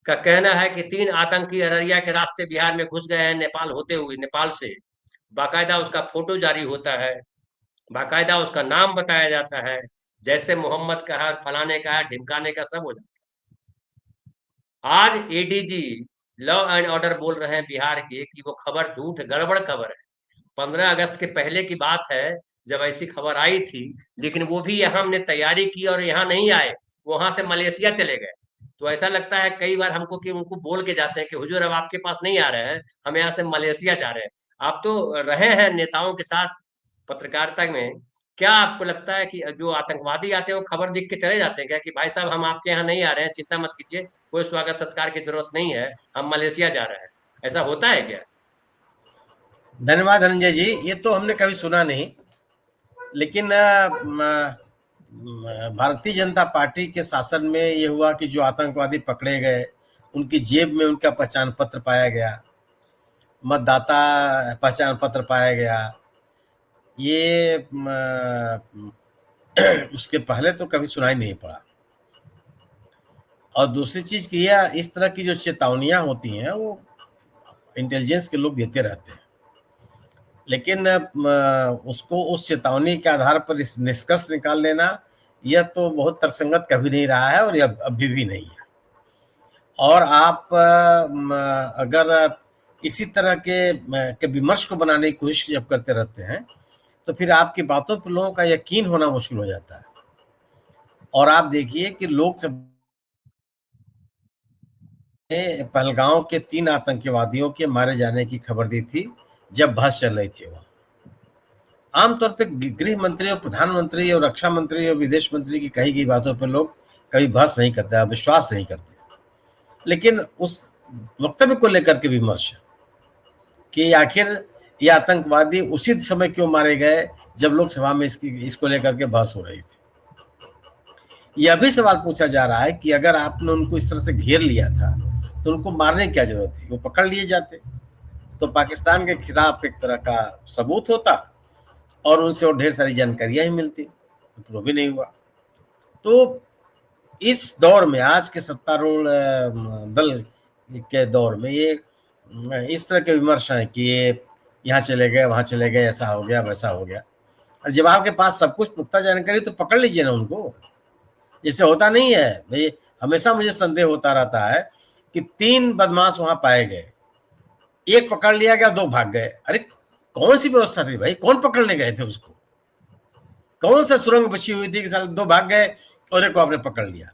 का कहना है कि 3 आतंकी अररिया के रास्ते बिहार में घुस गए हैं, नेपाल होते हुए, नेपाल से। बाकायदा उसका फोटो जारी होता है, बाकायदा उसका नाम बताया जाता है, जैसे मोहम्मद का है, फलाने का है, ढिमकाने का, सब हो जाता है। आज एडीजी लॉ एंड ऑर्डर बोल रहे हैं बिहार के कि वो खबर झूठ है, गड़बड़ खबर है। 15 अगस्त के पहले की बात है जब ऐसी खबर आई थी, लेकिन वो भी यहाँ हमने तैयारी की और यहाँ नहीं आए, वहां से मलेशिया चले गए। तो ऐसा लगता है कई बार हमको कि उनको बोल के जाते हैं कि हुजूर अब आपके पास नहीं आ रहे हैं, हम यहाँ से मलेशिया जा रहे हैं। आप तो रहे हैं नेताओं के साथ पत्रकारिता में, क्या आपको लगता है कि जो आतंकवादी आते हैं वो खबर दिख के चले जाते हैं क्या कि भाई साहब हम आपके यहाँ नहीं आ रहे हैं, चिंता मत कीजिए, कोई स्वागत सत्कार की जरूरत नहीं है, हम मलेशिया जा रहे हैं? ऐसा होता है क्या? धन्यवाद धनंजय जी, ये तो हमने कभी सुना नहीं। लेकिन भारतीय जनता पार्टी के शासन में ये हुआ कि जो आतंकवादी पकड़े गए उनकी जेब में उनका पहचान पत्र पाया गया, मतदाता पहचान पत्र पाया गया। ये उसके पहले तो कभी सुनाई नहीं पड़ा। और दूसरी चीज की यह, इस तरह की जो चेतावनियां होती हैं वो इंटेलिजेंस के लोग देते रहते हैं, लेकिन उसको उस चेतावनी के आधार पर इस निष्कर्ष निकाल लेना यह तो बहुत तर्कसंगत कभी नहीं रहा है और यह अभी भी नहीं है। और आप अगर इसी तरह के विमर्श को बनाने की कोशिश जब करते रहते हैं तो फिर आपकी बातों पर लोगों का यकीन होना मुश्किल हो जाता है। और आप देखिए कि लोग पहलगांव के 3 आतंकवादियों के मारे जाने की खबर दी थी जब बहस चल रही थी। वहां आमतौर पे गृह मंत्री और प्रधानमंत्री और रक्षा मंत्री और विदेश मंत्री की कही गई बातों पर लोग कभी बहस नहीं करते, विश्वास नहीं करते। लेकिन उस वक्तव्य को लेकर के विमर्श कि आखिर ये आतंकवादी उसी समय क्यों मारे गए जब लोकसभा में इसको लेकर के बहस हो रही थी। यह भी सवाल पूछा जा रहा है कि अगर आपने उनको इस तरह से घेर लिया था तो उनको मारने की क्या जरूरत थी, वो पकड़ लिए जाते तो पाकिस्तान के खिलाफ एक तरह का सबूत होता और उनसे और ढेर सारी जानकारियां ही मिलती, तो वो भी नहीं हुआ। तो इस दौर में, आज के सत्तारूढ़ दल के दौर में, ये इस तरह के विमर्श हैं कि ये यहाँ चले गए, वहां चले गए, ऐसा हो गया, वैसा हो गया। और जब आपके पास सब कुछ पुख्ता जानकारी तो पकड़ लीजिए ना उनको। जैसे होता नहीं है भाई, हमेशा मुझे संदेह होता रहता है कि 3 बदमाश वहां पाए गए, एक पकड़ लिया गया, 2 भाग गए। अरे कौन सी व्यवस्था थी भाई, कौन पकड़ने गए थे उसको? कौन सा सुरंग बची हुई थी कि साल 2 भाग गए और एक को आपने पकड़ लिया?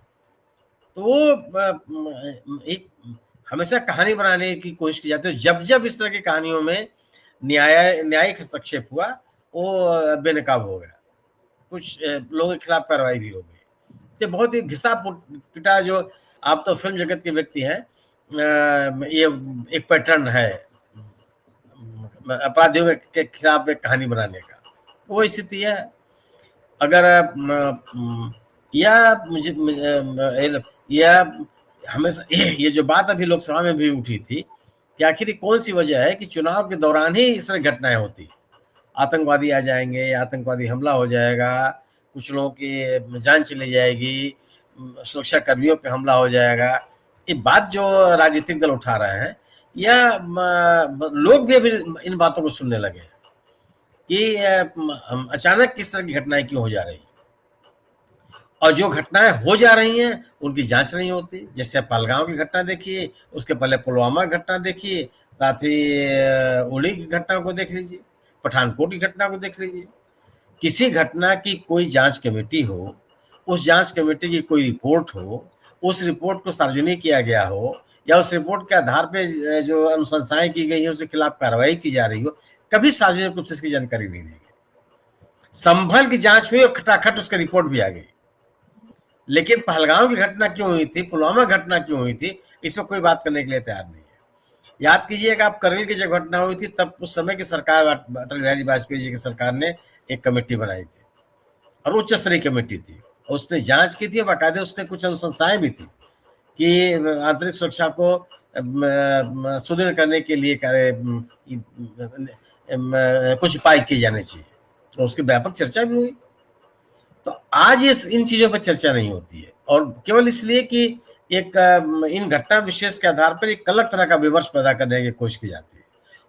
तो वो एक हमेशा कहानी बनाने की कोशिश की जाती है। जब जब इस तरह की कहानियों में न्यायिक हस्तक्षेप हुआ, वो बेनकाब हो गया, कुछ लोगों के खिलाफ कार्रवाई भी हो गई। ये बहुत ही घिसा पिटा, जो आप तो फिल्म जगत के व्यक्ति हैं, ये एक पैटर्न है अपराधियों के खिलाफ एक कहानी बनाने का, वो स्थिति है। अगर या हमेशा ये जो बात अभी लोकसभा में भी उठी थी कि आखिर कौन सी वजह है कि चुनाव के दौरान ही इस तरह घटनाएं होती, आतंकवादी आ जाएंगे, आतंकवादी हमला हो जाएगा, कुछ लोगों की जान चली जाएगी, सुरक्षा कर्मियों पे हमला हो जाएगा। ये बात जो राजनीतिक दल उठा रहे हैं, या लोग भी अभी इन बातों को सुनने लगे कि अचानक किस तरह की घटनाएं क्यों हो जा रही, और जो घटनाएं हो जा रही हैं उनकी जांच नहीं होती। जैसे पहलगांव की घटना देखिए, उसके पहले पुलवामा की घटना देखिए, साथ ही उड़ी की घटना को देख लीजिए, पठानकोट की घटना को देख लीजिए। किसी घटना की कोई जांच कमेटी हो, उस जांच कमेटी की कोई रिपोर्ट हो, उस रिपोर्ट को सार्वजनिक किया गया हो, या उस रिपोर्ट के आधार पे जो अनुशंसाएं की गई है उसके खिलाफ कार्रवाई की जा रही हो, कभी सार्वजनिक रूप से इसकी जानकारी नहीं दी गई। संभल की जांच हुई और खटाखट उसकी रिपोर्ट भी आ गई, लेकिन पहलगांव की घटना क्यों हुई थी, पुलवामा घटना क्यों हुई थी, इस पर कोई बात करने के लिए तैयार नहीं है। याद कीजिएगा, आप करगिल की जब घटना हुई थी, तब उस समय की सरकार, अटल बिहारी वाजपेयी जी की सरकार ने एक कमेटी बनाई थी, और उच्च स्तरीय कमेटी थी, उसने जांच की थी, बाकायदे उसने कुछ अनुशंसाएं भी थी कि आंतरिक सुरक्षा को सुदृढ़ करने के लिए कुछ उपाय किए जाने चाहिए, तो उसकी व्यापक चर्चा भी हुई। तो आज इन चीजों पर चर्चा नहीं होती है, और केवल इसलिए कि एक इन घटना विशेष के आधार पर एक अलग तरह का विमर्श पैदा करने की कोशिश की जाती है,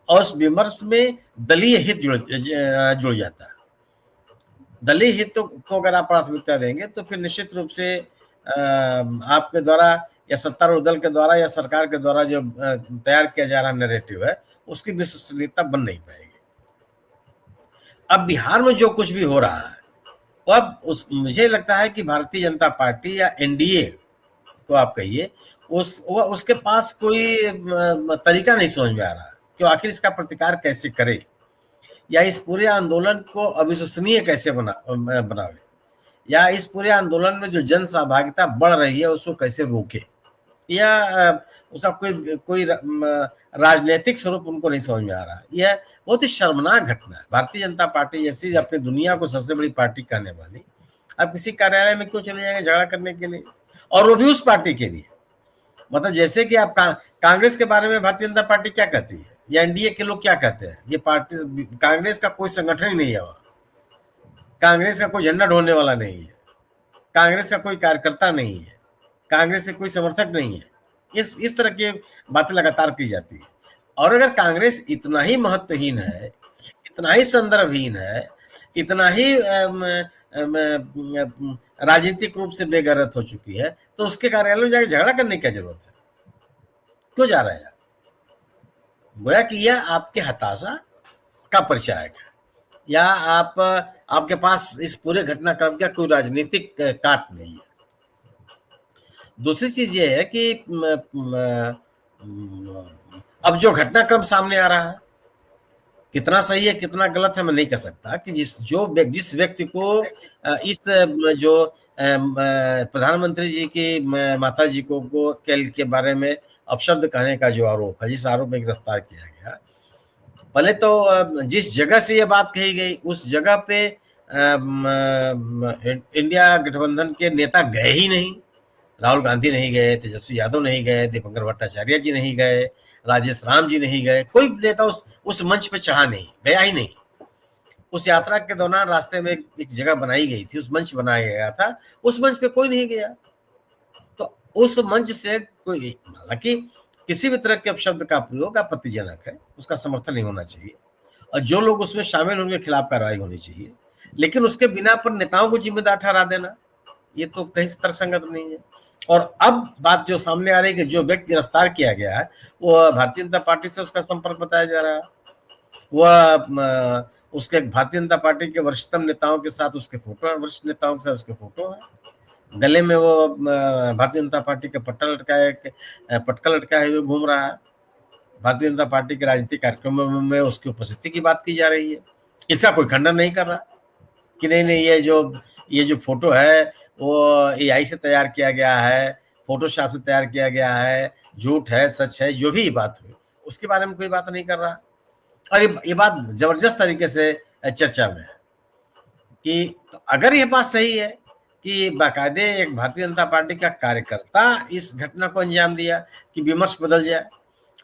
और उस विमर्श में दलीय हित जुड़ जाता है। दलीय हित को अगर आप प्राथमिकता देंगे तो फिर निश्चित रूप से आपके द्वारा या सत्तारूढ़ दल के द्वारा या सरकार के द्वारा जो तैयार किया जा रहा नैरेटिव है, उसकी विश्वसनीयता बन नहीं पाएगी। अब बिहार में जो कुछ भी हो रहा है, अब मुझे लगता है कि भारतीय जनता पार्टी या एनडीए को आप कहिए, उसके पास कोई तरीका नहीं समझ में आ रहा कि आखिर इसका प्रतिकार कैसे करे, या इस पूरे आंदोलन को अविश्वसनीय कैसे बनावे, या इस पूरे आंदोलन में जो जन सहभागिता बढ़ रही है उसको कैसे रोके, या उसका कोई राजनीतिक स्वरूप उनको नहीं समझ में आ रहा। यह बहुत ही शर्मनाक घटना है। भारतीय जनता पार्टी जैसी अपनी दुनिया को सबसे बड़ी पार्टी कहने वाली, अब किसी कार्यालय में क्यों चले जाएंगे झगड़ा करने के लिए, और वो भी उस पार्टी के लिए। मतलब जैसे कि आप कांग्रेस के बारे में भारतीय जनता पार्टी क्या कहती है, या एनडीए के लोग क्या कहते हैं, ये पार्टी, कांग्रेस का कोई संगठन ही नहीं है वहां, कांग्रेस का कोई झंडा ढोने वाला नहीं है, कांग्रेस का कोई कार्यकर्ता नहीं है, कांग्रेस से कोई समर्थक नहीं है। इस तरह की बातें लगातार की जाती है। और अगर कांग्रेस इतना ही महत्वहीन है, इतना ही संदर्भहीन है, इतना ही राजनीतिक रूप से बेगैरत हो चुकी है, तो उसके कार्यालय में जाकर झगड़ा करने की क्या जरूरत है? क्यों जा रहा है? गोया कि यह आपके हताशा का परिचायक है, या आपके पास इस पूरे घटनाक्रम का कोई राजनीतिक काट नहीं है। दूसरी चीज ये है कि अब जो घटनाक्रम सामने आ रहा है, कितना सही है कितना गलत है मैं नहीं कह सकता, कि जिस व्यक्ति को इस जो प्रधानमंत्री जी की माता जी को के बारे में अपशब्द कहने का जो आरोप है, जिस आरोप में गिरफ्तार किया गया, पहले तो जिस जगह से ये बात कही गई उस जगह पे इंडिया गठबंधन के नेता गए ही नहीं, राहुल गांधी नहीं गए, तेजस्वी यादव नहीं गए, दीपंकर भट्टाचार्य जी नहीं गए, राजेश राम जी नहीं गए, कोई नेता उस मंच पे चढ़ा नहीं, गया ही नहीं। उस यात्रा के दौरान रास्ते में एक जगह बनाई गई थी, उस मंच बनाया गया था, उस मंच पे कोई नहीं गया। तो उस मंच से कोई, हालांकि किसी भी तरह के अपशब्द का प्रयोग आपत्तिजनक है, उसका समर्थन नहीं होना चाहिए, और जो लोग उसमें शामिल उनके खिलाफ कार्रवाई होनी चाहिए, लेकिन उसके बिना पर नेताओं को जिम्मेदार ठहरा देना, ये तो कहीं से तर्कसंगत नहीं है। और अब बात जो सामने आ रही है कि जो व्यक्ति गिरफ्तार किया गया है वो भारतीय जनता पार्टी से उसका संपर्क बताया जा रहा है, वह उसके भारतीय जनता पार्टी के वरिष्ठतम नेताओं के साथ उसके फोटो, वरिष्ठ नेताओं के साथ उसके फोटो है, गले में वो भारतीय जनता पार्टी के पटका लटकाए हुए घूम रहा है, भारतीय जनता पार्टी के राजनीतिक कार्यक्रमों में उसकी उपस्थिति की बात की जा रही है। इसका कोई खंडन नहीं कर रहा कि नहीं ये जो फोटो है वो एआई से तैयार किया गया है, फोटोशॉप से तैयार किया गया है, झूठ है, सच है, जो भी बात हुई उसके बारे में कोई बात नहीं कर रहा। और ये बात जबरदस्त तरीके से चर्चा में है कि तो अगर यह बात सही है कि बाकायदे एक भारतीय जनता पार्टी का कार्यकर्ता इस घटना को अंजाम दिया कि विमर्श बदल जाए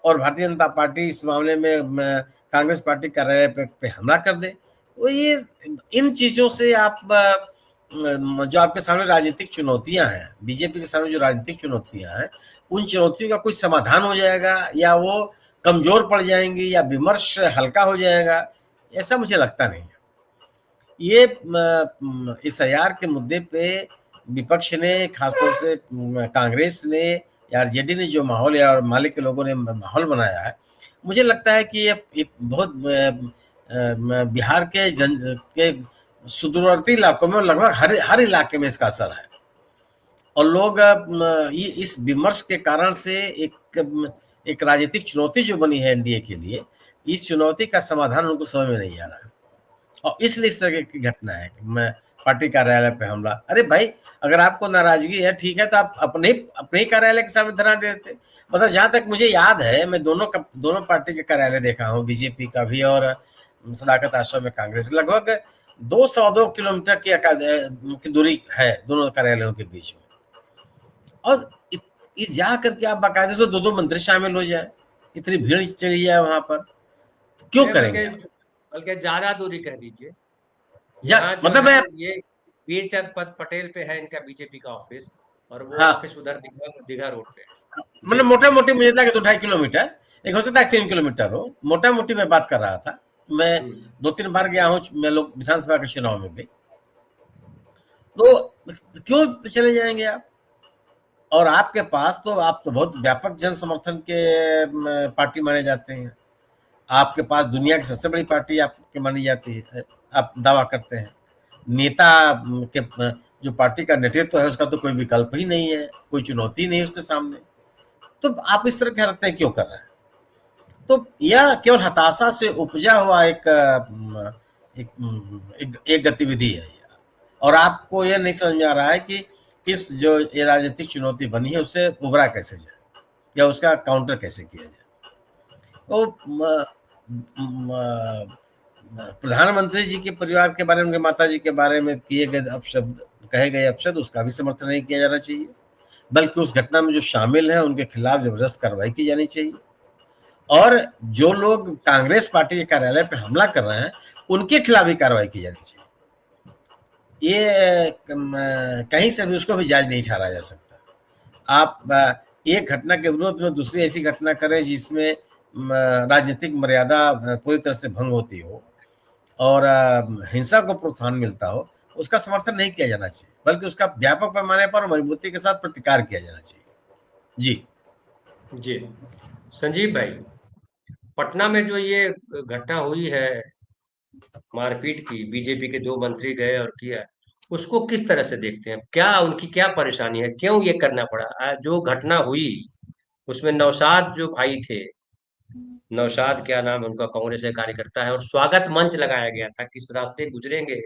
और भारतीय जनता पार्टी इस मामले में कांग्रेस पार्टी कार्यालय पे हमला कर दे, तो ये इन चीजों से आप जो आपके सामने राजनीतिक चुनौतियां हैं, बीजेपी के सामने जो राजनीतिक चुनौतियां हैं, उन चुनौतियों का कोई समाधान हो जाएगा या वो कमजोर पड़ जाएंगी या विमर्श हल्का हो जाएगा, ऐसा मुझे लगता नहीं है। ये इस IR के मुद्दे पे विपक्ष ने, खासतौर से कांग्रेस ने या आरजेडी ने जो माहौल या मालिक के लोगों ने माहौल बनाया है, मुझे लगता है कि ये बहुत बिहार के सुदूरवर्ती इलाकों में लगभग हर इलाके में इसका असर है, और लोग इस विमर्श के कारण से एक राजनीतिक चुनौती जो बनी है एनडीए के लिए, इस चुनौती का समाधान उनको समझ में नहीं आ रहा है, और इसलिए इस तरह की घटना है कि मैं पार्टी कार्यालय पे हमला। अरे भाई, अगर आपको नाराजगी है ठीक है, तो आप अपने ही कार्यालय के सामने धरना दे देते। मतलब जहां तक मुझे याद है, मैं दोनों पार्टी के कार्यालय देखा हूँ, बीजेपी का भी और सदाकत आश्रम में कांग्रेस, लगभग 202 किलोमीटर की दूरी है दोनों कार्यालयों के बीच में, और जा करके आप बाकायदे से 2 मंत्री शामिल हो जाए, इतनी भीड़ चली जाए वहां पर, क्यों करेंगे? बल्कि ज्यादा दूरी कह दीजिए, मतलब ये वीरचंद पटेल पे है इनका बीजेपी का ऑफिस, और वो ऑफिस उधर दीघा रोड पे है। मतलब मोटा मोटी मुझे लगा 2-2.5 किलोमीटर, एक हो सकता है 3 किलोमीटर हो, मोटा मोटी मैं बात कर रहा था। मैं 2-3 बार गया हूँ मैं लोग विधानसभा के चुनाव में भी, तो क्यों चले जाएंगे आप? और आपके पास तो आप तो बहुत व्यापक जन समर्थन के पार्टी माने जाते हैं, आपके पास दुनिया की सबसे बड़ी पार्टी आपके मानी जाती है, आप दावा करते हैं, नेता के जो पार्टी का नेतृत्व है उसका तो कोई विकल्प ही नहीं है, कोई चुनौती नहीं उसके सामने, तो आप इस तरह के हरकतें क्यों कर रहे हैं? तो यह केवल हताशा से उपजा हुआ एक गतिविधि है, और आपको यह नहीं समझ में आ रहा है कि इस जो ये राजनीतिक चुनौती बनी है उससे उभरा कैसे जाए या उसका काउंटर कैसे किया जाए। तो प्रधानमंत्री जी के परिवार के बारे में, उनके माता जी के बारे में कहे गए अपशब्द, उसका भी समर्थन नहीं किया जाना चाहिए, बल्कि उस घटना में जो शामिल है उनके खिलाफ जबरदस्त कार्रवाई की जानी चाहिए, और जो लोग कांग्रेस पार्टी के कार्यालय पे हमला कर रहे हैं उनके खिलाफ भी कार्रवाई की जानी चाहिए। ये कहीं से भी उसको भी जायज नहीं ठहराया जा सकता। आप एक घटना के विरोध में दूसरी ऐसी घटना करें जिसमें राजनीतिक मर्यादा पूरी तरह से भंग होती हो और हिंसा को प्रोत्साहन मिलता हो, उसका समर्थन नहीं किया जाना चाहिए, बल्कि उसका व्यापक पैमाने पर मजबूती के साथ प्रतिकार किया जाना चाहिए। जी संजीव भाई, पटना में जो ये घटना हुई है मारपीट की, बीजेपी के 2 मंत्री गए और किया, उसको किस तरह से देखते हैं? क्या उनकी क्या परेशानी है, क्यों ये करना पड़ा? जो घटना हुई उसमें नौशाद जो भाई थे, नौशाद क्या नाम है उनका, कांग्रेस के कार्यकर्ता है, और स्वागत मंच लगाया गया था कि इस रास्ते गुजरेंगे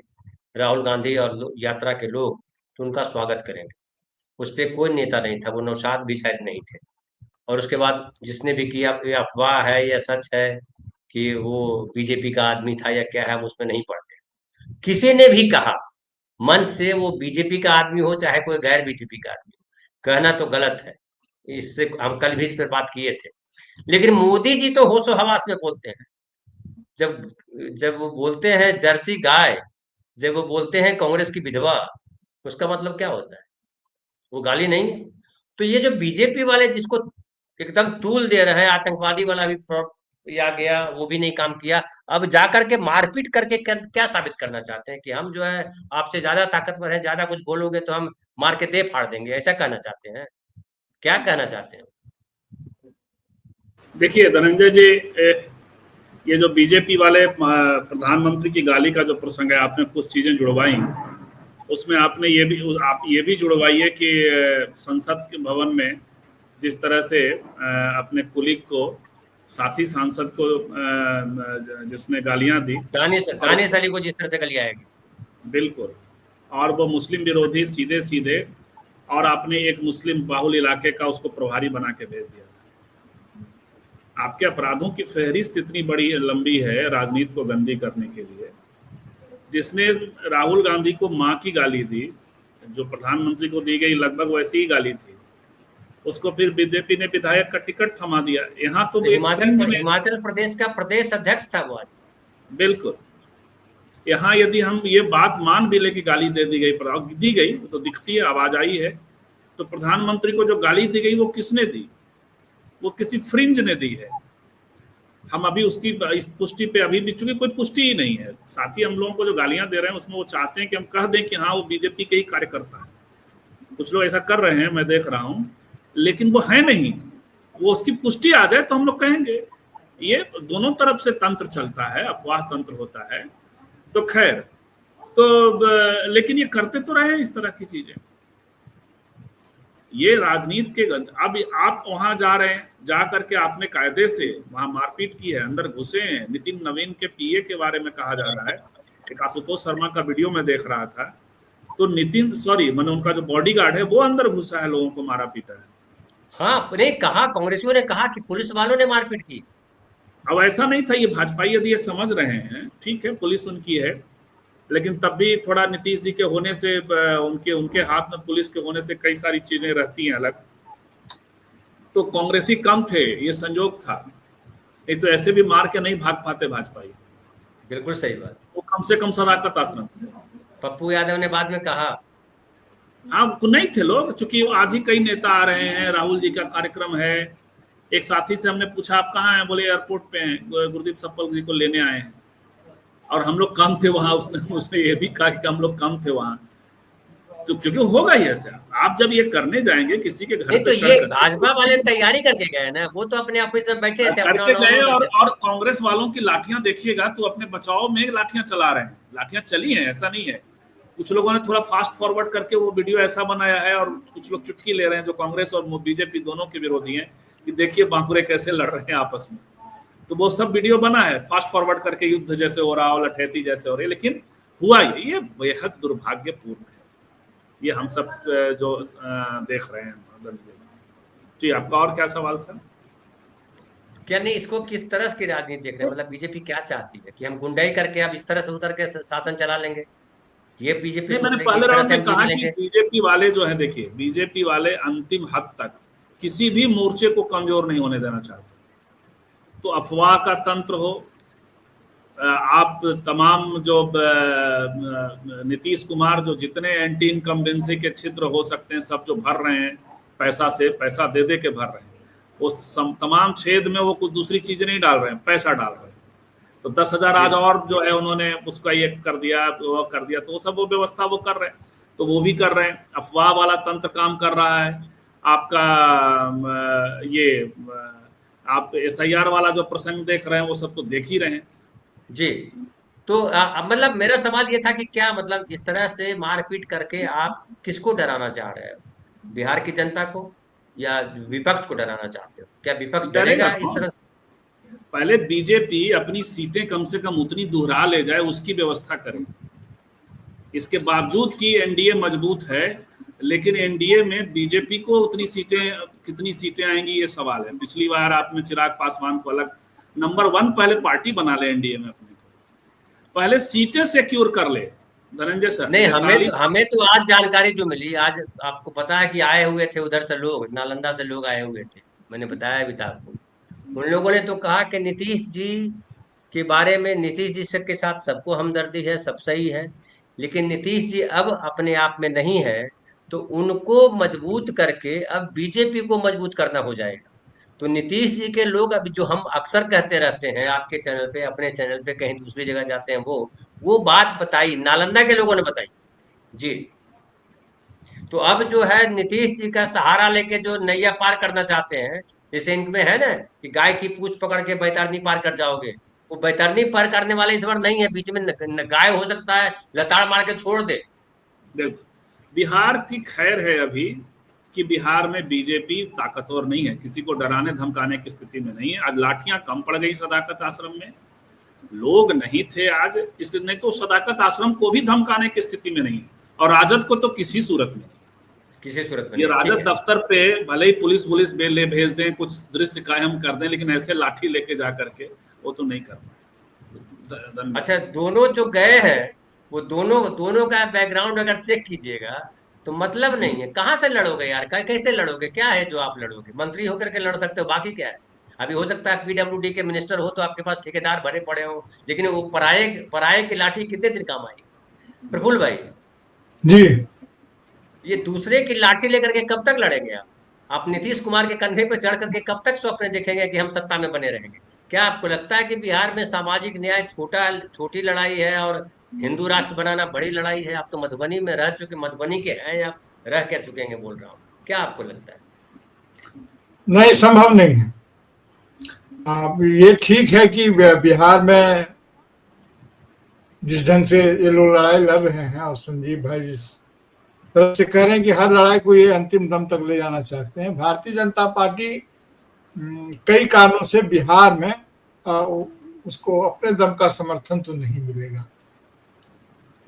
राहुल गांधी और यात्रा के लोग तो उनका स्वागत करेंगे। उस पर कोई नेता नहीं था, वो नौशाद भी शायद नहीं थे। और उसके बाद जिसने भी किया, ये अफवाह है या सच है कि वो बीजेपी का आदमी था या क्या है, हम उसमें नहीं पड़ते। किसी ने भी कहा मन से वो बीजेपी का आदमी हो चाहे कोई गैर बीजेपी का आदमी, कहना तो गलत है, इससे हम कल भी इस पर बात किए थे। लेकिन मोदी जी तो होशो हवास में बोलते हैं। जब जब वो बोलते हैं जर्सी गाय, जब वो बोलते हैं कांग्रेस की विधवा, उसका मतलब क्या होता है? वो गाली नहीं है। तो ये जो बीजेपी वाले जिसको एकदम तूल दे रहे हैं, आतंकवादी वाला भी फ्रॉड या गया, वो भी नहीं काम किया, अब जाकर के मारपीट करके क्या साबित करना चाहते हैं कि हम जो है आपसे ज्यादा ताकतवर है, ज्यादा कुछ बोलोगे तो हम मार के दे फाड़ देंगे, ऐसा कहना चाहते हैं? क्या कहना चाहते हैं? देखिए धनंजय जी, ये जो बीजेपी वाले प्रधानमंत्री की गाली का जो प्रसंग है, आपने कुछ चीजें जुड़वाई, उसमें आपने आप ये भी जुड़वाइए कि संसद के भवन में जिस तरह से अपने कुलीग को, साथी सांसद को जिसने गालियां दी, दानिश अली को जिस तरह से गाली आएगी, बिल्कुल, और वो मुस्लिम विरोधी सीधे सीधे, और आपने एक मुस्लिम बाहुल इलाके का उसको प्रभारी बना के भेज दिया था। आपके अपराधों की फहरिस्त इतनी बड़ी लंबी है राजनीति को गंदी करने के लिए। जिसने राहुल गांधी को मां की गाली दी, जो प्रधानमंत्री को दी गई लगभग वैसी ही गाली थी, उसको फिर बीजेपी ने विधायक का टिकट थमा दिया। यहाँ तो हिमाचल प्रदेश का प्रदेश अध्यक्ष था वो आज। बिल्कुल, यहाँ यदि हम ये बात मान भी ले कि गाली दी गई तो दिखती है, आवाज आई है, तो प्रधानमंत्री को जो गाली दी गई वो किसने दी? वो किसी फ्रिंज ने दी है। हम अभी उसकी इस पुष्टि पे अभी भी, चूंकि कोई पुष्टि ही नहीं है, साथ ही हम लोगों को जो गालियां दे रहे हैं उसमें वो चाहते हैं कि हम कह दें कि हाँ वो बीजेपी के ही कार्यकर्ता है। कुछ लोग ऐसा कर रहे हैं, मैं देख रहा हूं, लेकिन वो है नहीं। वो उसकी पुष्टि आ जाए तो हम लोग कहेंगे। ये दोनों तरफ से तंत्र चलता है, अफवाह तंत्र होता है। तो खैर, तो लेकिन ये करते तो रहे इस तरह की चीजें। ये राजनीति के अब आप वहां जा रहे हैं, जा करके आपने कायदे से वहां मारपीट की है, अंदर घुसे हैं। नितिन नवीन के पीए के बारे में कहा जा रहा है, एक आशुतोष शर्मा का वीडियो में देख रहा था, तो मैंने उनका जो बॉडीगार्ड है वो अंदर घुसा है, लोगों को मारा पीटा है। हाँ, नहीं कहा, कांग्रेसियों ने कहा कि पुलिस वालों ने मारपीट की। अब ऐसा नहीं था, ये भाजपा यदि ये समझ रहे हैं, ठीक है पुलिस उनकी है, लेकिन तब भी थोड़ा नीतीश जी के होने से, उनके हाथ में पुलिस के होने से कई सारी चीजें रहती हैं अलग। तो कांग्रेसी कम थे, ये संयोग था, नहीं तो ऐसे भी मार के नहीं भाग पाते भाजपाई। बिल्कुल सही बात। वो कम से कम सदाकत आश्रम से। पप्पू यादव ने बाद में कहा, हाँ नहीं थे लोग, चूंकि आज ही कई नेता आ रहे हैं, राहुल जी का कार्यक्रम है। एक साथी से हमने पूछा आप कहाँ हैं, बोले एयरपोर्ट पे हैं, गुरदीप सप्पल जी को लेने आए हैं, और हम लोग कम थे वहां। उसने ये भी कहा कि हम लोग कम थे वहां। तो क्योंकि होगा ही ऐसा, आप जब ये करने जाएंगे किसी के घर पे, तो ये भाजपा वाले तैयारी करके गए ना, वो तो अपने ऑफिस में बैठे थे करके गए, और कांग्रेस वालों की लाठियां देखिएगा तो अपने बचाव में लाठियां चला रहे हैं। लाठियां चली हैं, ऐसा नहीं है। कुछ लोगों ने थोड़ा फास्ट फॉरवर्ड करके वो वीडियो ऐसा बनाया है, और कुछ लोग चुटकी ले रहे हैं जो कांग्रेस और बीजेपी दोनों के विरोधी हैं, कि देखिए बांकुरे कैसे लड़ रहे हैं आपस में। तो वो सब वीडियो बना है फास्ट फॉरवर्ड करके, युद्ध जैसे हो रहा हो, लठैती जैसे हो रही है, लेकिन हुआ ये बेहद दुर्भाग्यपूर्ण है। ये हम सब जो देख रहे हैं। जी, आपका और क्या सवाल था? क्या नहीं, इसको किस तरह की राजनीति देख रहे हैं? मतलब बीजेपी क्या चाहती है कि हम गुंडाई करके अब इस तरह से उतर के शासन चला लेंगे? ये बीजेपी मैंने पहले राउंड में कहा कि बीजेपी वाले जो है, देखिए बीजेपी वाले अंतिम हद तक किसी भी मोर्चे को कमजोर नहीं होने देना चाहते। तो अफवाह का तंत्र हो, आप तमाम जो नीतीश कुमार जो जितने एंटी इनकम्बेंसी के छिद्र हो सकते हैं सब जो भर रहे हैं, पैसा दे के भर रहे हैं, वो तमाम छेद में वो कुछ दूसरी चीजें नहीं डाल रहे हैं, पैसा डाल रहे हैं। तो 10,000 आज और जो है उन्होंने उसका ये कर दिया, वो कर दिया, तो वो सब वो व्यवस्था वो कर रहे हैं, तो वो भी कर रहे हैं। अफवाह वाला तंत्र काम कर रहा है आपका। ये आप SIR वाला जो प्रसंग देख रहे हैं वो सब तो देख ही रहे हैं। जी, तो मतलब मेरा सवाल ये था कि क्या मतलब इस तरह से मारपीट करके आप किसको डराना चाह रहे हैं? बिहार की जनता को या विपक्ष को डराना चाहते हो? क्या विपक्ष डरेगा इस तरह से? पहले बीजेपी अपनी सीटें कम से कम उतनी दोहरा ले जाए, उसकी व्यवस्था करे। इसके बावजूद कि एनडीए मजबूत है, लेकिन एनडीए में बीजेपी को उतनी सीटें, कितनी सीटें आएंगी ये सवाल है। पिछली बार आपने चिराग पासवान को अलग नंबर 1 पहले पार्टी बना ले एनडीए में, अपने को पहले सीटें सिक्योर कर ले, धनंजय सर, नहीं, 43 हमें तो आज जानकारी जो मिली, आज आपको पता है कि आए हुए थे उधर से लोग, नालंदा से लोग आए हुए थे, मैंने बताया भी था आपको। उन लोगों ने तो कहा कि नीतीश जी के बारे में, नीतीश जी के साथ सबको हमदर्दी है, सब सही है, लेकिन नीतीश जी अब अपने आप में नहीं है, तो उनको मजबूत करके अब बीजेपी को मजबूत करना हो जाएगा। तो नीतीश जी के लोग, अभी जो हम अक्सर कहते रहते हैं आपके चैनल पे, अपने चैनल पे, कहीं दूसरी जगह जाते हैं, वो बात बताई, नालंदा के लोगों ने बताई जी। तो अब जो है नीतीश जी का सहारा लेके जो नैया पार करना चाहते हैं, जैसे इनमें है ना कि गाय की पूंछ पकड़ के बैतरनी पार कर जाओगे, वो बैतरनी पार करने वाले इस बार नहीं है, बीच में गाय हो सकता है लताड़ मार के छोड़ दे। देखो, बिहार की खैर है अभी कि बिहार में बीजेपी ताकतवर नहीं है, किसी को डराने धमकाने की स्थिति में नहीं है। आज लाठियां कम पड़ गई सदाकत आश्रम में, लोग नहीं थे आज, इसलिए नहीं तो सदाकत आश्रम को भी धमकाने की स्थिति में नहीं है, और राजद को तो किसी सूरत में नहीं। किसी सूरत में ये नहीं, ठीक राजद है। दफ्तर पे भले ही पुलिस ले भेज दें, कुछ दृश्य कायम कर दें, लेकिन ऐसे लाठी लेके जा करके वो तो नहीं कर पाए। अच्छा, दोनों जो गए हैं, वो दोनों का बैकग्राउंड अगर चेक कीजिएगा तो मतलब नहीं है। कहाँ से लड़ोगे यार, कैसे लड़ोगे, क्या है जो आप लड़ोगे? मंत्री होकर के लड़ सकते हो, बाकी क्या है? अभी हो सकता है पीडब्ल्यूडी के मिनिस्टर हो तो आपके पास ठेकेदार भरे पड़े हो, लेकिन वो पराये की लाठी कितने दिन काम आएगी? प्रफुल्ल भाई जी, ये दूसरे की लाठी लेकर के कब तक लड़ेंगे आप नीतीश कुमार के कंधे पे चढ़ करके कब तक स्वप्न देखेंगे कि हम सत्ता में बने रहेंगे? क्या आपको लगता है कि बिहार में सामाजिक न्याय छोटी लड़ाई है और हिंदू राष्ट्र बनाना बड़ी लड़ाई है? आप तो मधुबनी में रह चुके, मधुबनी के हैं आप, रह क्या चुकेंगे बोल रहा हूँ, क्या आपको लगता है? नहीं, संभव नहीं है। अब ये ठीक है कि बिहार में जिस ढंग से ये लोग लड़ाई लड़ रहे हैं, और संजीव भाई जिस तरफ से कह रहे हैं कि हर लड़ाई को ये अंतिम दम तक ले जाना चाहते हैं, भारतीय जनता पार्टी कई कारणों से बिहार में उसको अपने दम का समर्थन तो नहीं मिलेगा।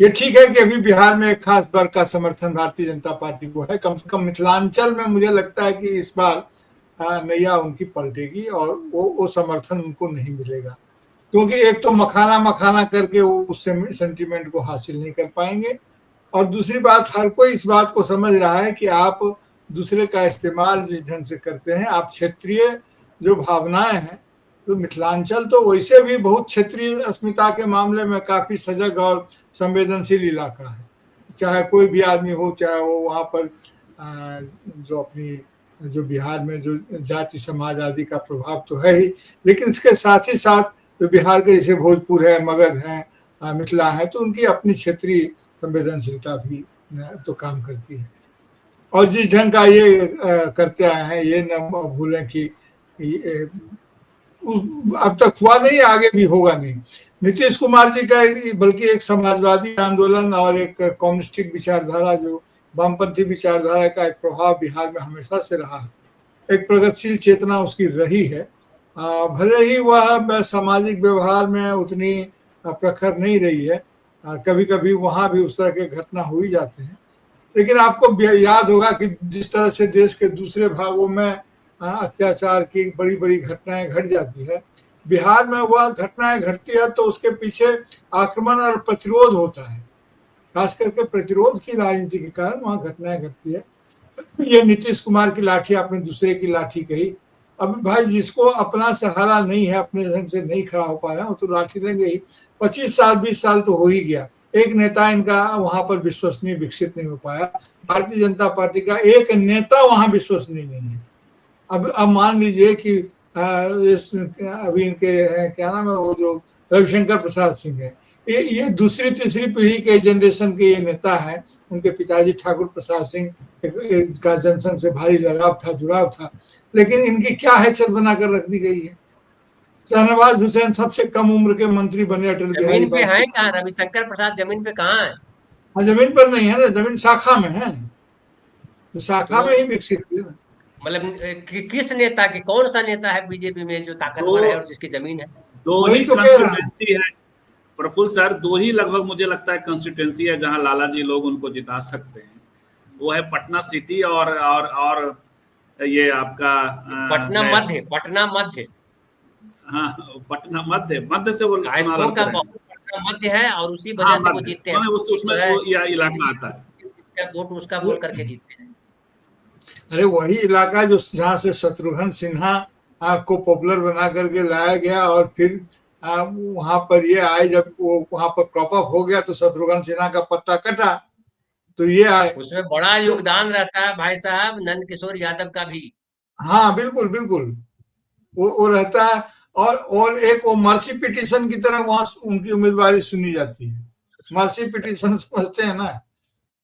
ये ठीक है कि अभी बिहार में एक खास वर्ग का समर्थन भारतीय जनता पार्टी को है, कम से कम मिथिलांचल में मुझे लगता है कि इस बार नैया उनकी पलटेगी और वो समर्थन उनको नहीं मिलेगा, क्योंकि एक तो मखाना करके वो उस सेंटीमेंट को हासिल नहीं कर पाएंगे, और दूसरी बात, हर कोई इस बात को समझ रहा है कि आप दूसरे का इस्तेमाल जिस ढंग से करते हैं, आप क्षेत्रीय जो भावनाएं हैं, तो मिथिलांचल तो वैसे भी बहुत क्षेत्रीय अस्मिता के मामले में काफी सजग और संवेदनशील इलाका है, चाहे कोई भी आदमी हो, चाहे वो वहाँ पर जो अपनी जो बिहार में जो जाति समाज आदि का प्रभाव तो है ही, लेकिन इसके साथ ही साथ जो बिहार के जैसे भोजपुर है, मगध है, मिथिला है, तो उनकी अपनी क्षेत्रीय संवेदनशीलता भी तो काम करती है। और जिस ढंग का ये करते आए हैं, ये न भूलें कि अब तक हुआ नहीं, आगे भी होगा नहीं। नीतीश कुमार जी का बल्कि एक समाजवादी आंदोलन और एक कम्युनिस्टिक विचारधारा, जो वामपंथी विचारधारा का एक प्रभाव बिहार में हमेशा से रहा है, एक प्रगतिशील चेतना उसकी रही है। भले ही वह सामाजिक व्यवहार में उतनी प्रखर नहीं रही है, कभी कभी वहां भी उस तरह के घटना हो ही जाते हैं, लेकिन आपको याद होगा कि जिस तरह से देश के दूसरे भागों में अत्याचार की बड़ी बड़ी घटनाएं घट जाती है, बिहार में वह घटनाएं घटती है तो उसके पीछे आक्रमण और प्रतिरोध होता है, खास करके प्रतिरोध की राजनीति के कारण वहां घटनाएं घटती है। ये नीतीश कुमार की लाठी आपने दूसरे की लाठी कही, अब भाई जिसको अपना सहारा नहीं है, अपने ढंग से नहीं खड़ा हो पा रहा है, वो तो लाठी लेंगे ही। 25 साल 20 साल तो हो ही गया, एक नेता इनका वहां पर विश्वसनीय विकसित नहीं हो पाया। भारतीय जनता पार्टी का एक नेता वहां विश्वसनीय नहीं है। अब मान लीजिए कि अभी इनके क्या नाम है, वो जो रविशंकर प्रसाद सिंह है, ये दूसरी तीसरी पीढ़ी के जनरेशन के ये नेता हैं। उनके पिताजी ठाकुर प्रसाद सिंह का जनसंघ से भारी लगाव था, जुड़ाव था, लेकिन इनकी क्या हैसियत बनाकर रख दी गई है। शाहनवाज हुसैन सबसे कम उम्र के मंत्री बने अटल बिहारी जमीन पे है कहाँ रविशंकर प्रसाद? जमीन पे कहाँ है? हाँ, जमीन पर नहीं है ना, जमीन शाखा में है, शाखा में ही विकसित हुई। मतलब किस नेता की, कौन सा नेता है बीजेपी में जो ताकतवर है और जिसकी जमीन है? दो ही कंस्टिट्यूएंसी है प्रफुल्ल सर, दो ही लगभग मुझे लगता है कंस्टिट्यूएंसी है जहां लाला जी लोग उनको जिता सकते हैं, वो है पटना सिटी और ये आपका पटना मध्य। हाँ, पटना मध्य से वो चुनाव लड़ते हैं। का मध्य है और उसी हाँ, वजह से वो मध्य जीतते हैं। माने उसमें जो है वो इलाका आता है। इसका वोट उसका वोट करके जीतते हैं। अरे वही इलाका जो जहाँ से शत्रुघ्न सिन्हा को पॉपुलर बना करके लाया गया और फिर वहां पर ये आए, जब वो वहां पर क्रॉप अप हो गया तो शत्रुघ्न सिन्हा का पत्ता कटा तो ये आए। उसमें बड़ा योगदान रहता है भाई साहब नंद किशोर यादव का भी। हाँ बिल्कुल बिल्कुल, वो रहता है। और एक वो मर्सी पिटीशन की तरह वहां उनकी उम्मीदवारी सुनी जाती है। मर्सी पिटीशन समझते हैं ना,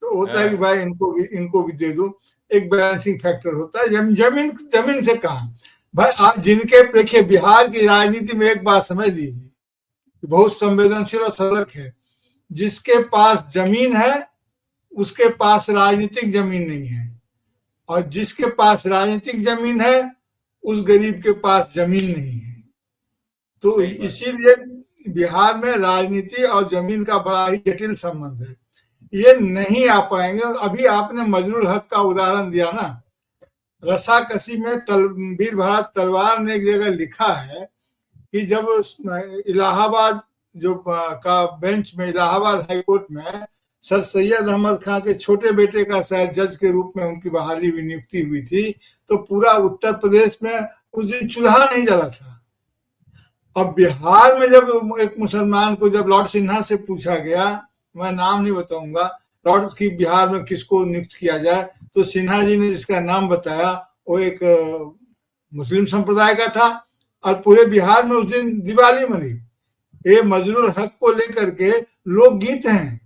तो होता है कि भाई इनको भी दे दो। एक बैलेंसिंग फैक्टर होता है। जमीन जमीन से कहा भाई, आप जिनके देखिए बिहार की राजनीति में एक बात समझ लीजिए, बहुत संवेदनशील और सतर्क है। जिसके पास जमीन है उसके पास राजनीतिक जमीन नहीं है, और जिसके पास राजनीतिक जमीन है उस गरीब के पास जमीन नहीं है। तो इसीलिए बिहार में राजनीति और जमीन का बड़ा ही जटिल संबंध है। ये नहीं आ पाएंगे। अभी आपने मजरुल हक का उदाहरण दिया ना, रसाकसी में वीर भारत तलवार ने एक जगह लिखा है कि जब इलाहाबाद जो का बेंच में, इलाहाबाद हाईकोर्ट में सर सैयद अहमद खान के छोटे बेटे का शायद जज के रूप में उनकी बहाली भी नियुक्ति हुई थी, तो पूरा उत्तर प्रदेश में उस दिन चूल्हा नहीं जला था। अब बिहार में जब एक मुसलमान को जब लॉर्ड सिन्हा से पूछा गया, मैं नाम नहीं बताऊंगा, लॉर्ड की बिहार में किसको नियुक्त किया जाए, तो सिन्हा जी ने जिसका नाम बताया वो एक मुस्लिम संप्रदाय का था। और पूरे बिहार में उस दिन दिवाली मनी। ये मजरूल हक को लेकर के लोकगीत हैं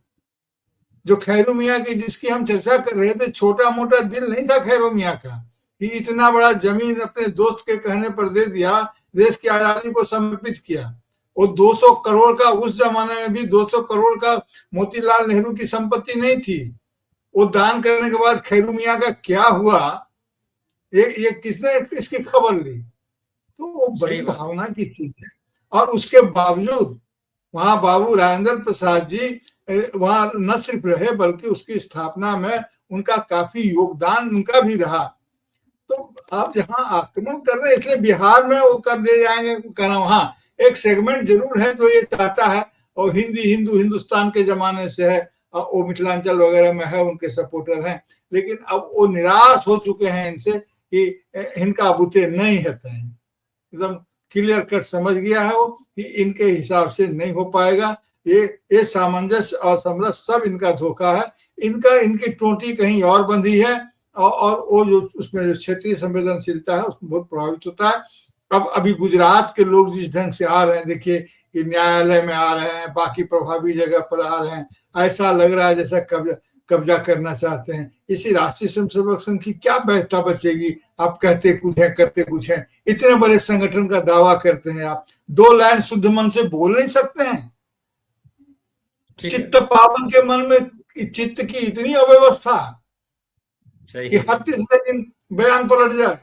जो खैरू मियाँ की, जिसकी हम चर्चा कर रहे थे। छोटा मोटा दिल नहीं था खैरू मियाँ का कि इतना बड़ा जमीन अपने दोस्त के कहने पर दे दिया, देश की आजादी को समर्पित किया। वो 200 करोड़ का, उस जमाने में भी 200 करोड़ का मोतीलाल नेहरू की संपत्ति नहीं थी। वो दान करने के बाद खैरू मियाँ का क्या हुआ, ये किसने इसकी खबर ली? तो वो बड़ी भावना की चीज है। और उसके बावजूद वहां बाबू राजेंद्र प्रसाद जी वहां न सिर्फ रहे बल्कि उसकी स्थापना में उनका काफी योगदान उनका भी रहा। तो आप जहां आक्रमण कर रहे हैं, इसलिए बिहार में वो कर ले जाएंगे कहना। हाँ, एक सेगमेंट जरूर है जो ये चाहता है, और हिंदुस्तान के जमाने से है, वो मिथिलांचल वगैरह में है, उनके सपोर्टर हैं। लेकिन अब वो निराश हो चुके हैं इनसे कि इनका बुते नहीं है, एकदम क्लियर कट समझ गया है वो कि इनके हिसाब से नहीं हो पाएगा। ये सामंजस्य और समरस सब इनका धोखा है। इनकी टोटी कहीं और बंधी है, और वो जो उसमें जो क्षेत्रीय संवेदनशीलता है उसमें बहुत प्रभावित होता है। अब अभी गुजरात के लोग जिस ढंग से आ रहे हैं, देखिए कि न्यायालय में आ रहे हैं, बाकी प्रभावी जगह पर आ रहे हैं, ऐसा लग रहा है जैसा कब्जा करना चाहते हैं। इसी राष्ट्रीय स्वयंसेवक संघ की क्या वैधता बचेगी? आप कहते कुछ है, करते कुछ है। इतने बड़े संगठन का दावा करते हैं आप, 2 लाइन शुद्ध मन से बोल नहीं सकते हैं। चित्त पावन के मन में चित्त की इतनी अव्यवस्था कि हर तीसरे दिन बयान पलट जाए।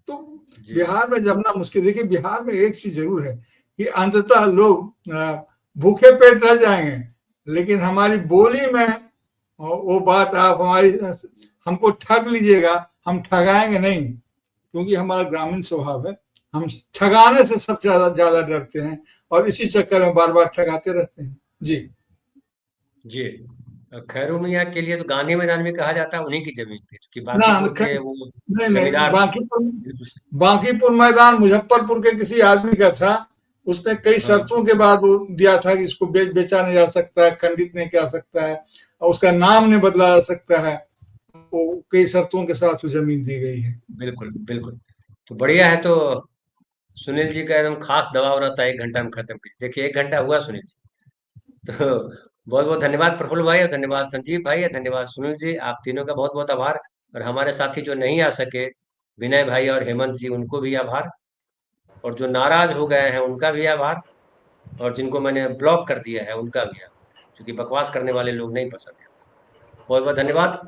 तो बिहार में जमना मुश्किल। देखिए बिहार में एक चीज जरूर है कि अंततः लोग भूखे पेट रह जाएंगे, लेकिन हमारी बोली में वो बात आप हमको ठग लीजिएगा, हम ठगाएंगे नहीं, क्योंकि हमारा ग्रामीण स्वभाव है। हम ठगाने से सब ज्यादा डरते हैं और इसी चक्कर में बार बार ठगाते रहते हैं। जी जी, खैरू मियाँ के लिए तो गांधी मैदान में कहा जाता है उन्हीं की जमीन पे, क्योंकि ना, बांकीपुर के वो नहीं जमींदार। बांकीपुर मैदान मुजफ्फरपुर के किसी आदमी का था। उसने कई शर्तों के बाद वो दिया था कि इसको बेचा नहीं जा सकता है, खंडित नहीं किया सकता है, और उसका नाम नहीं बदला जा सकता है। वो कई शर्तों के साथ वो जमीन दी गई है। बिल्कुल बिल्कुल। तो बढ़िया है। तो सुनील जी का एकदम खास दबाव रहता है 1 घंटा में खत्म कीजिए। देखिए 1 घंटा हुआ सुनील जी। तो बहुत बहुत धन्यवाद प्रफुल्ल भाई, और धन्यवाद संजीव भाई, और धन्यवाद सुनील जी। आप तीनों का बहुत बहुत आभार। और हमारे साथी जो नहीं आ सके, विनय भाई और हेमंत जी, उनको भी आभार। और जो नाराज हो गए हैं उनका भी आभार। और जिनको मैंने ब्लॉक कर दिया है उनका भी आभार, क्योंकि बकवास करने वाले लोग नहीं पसंद है। बहुत बहुत धन्यवाद।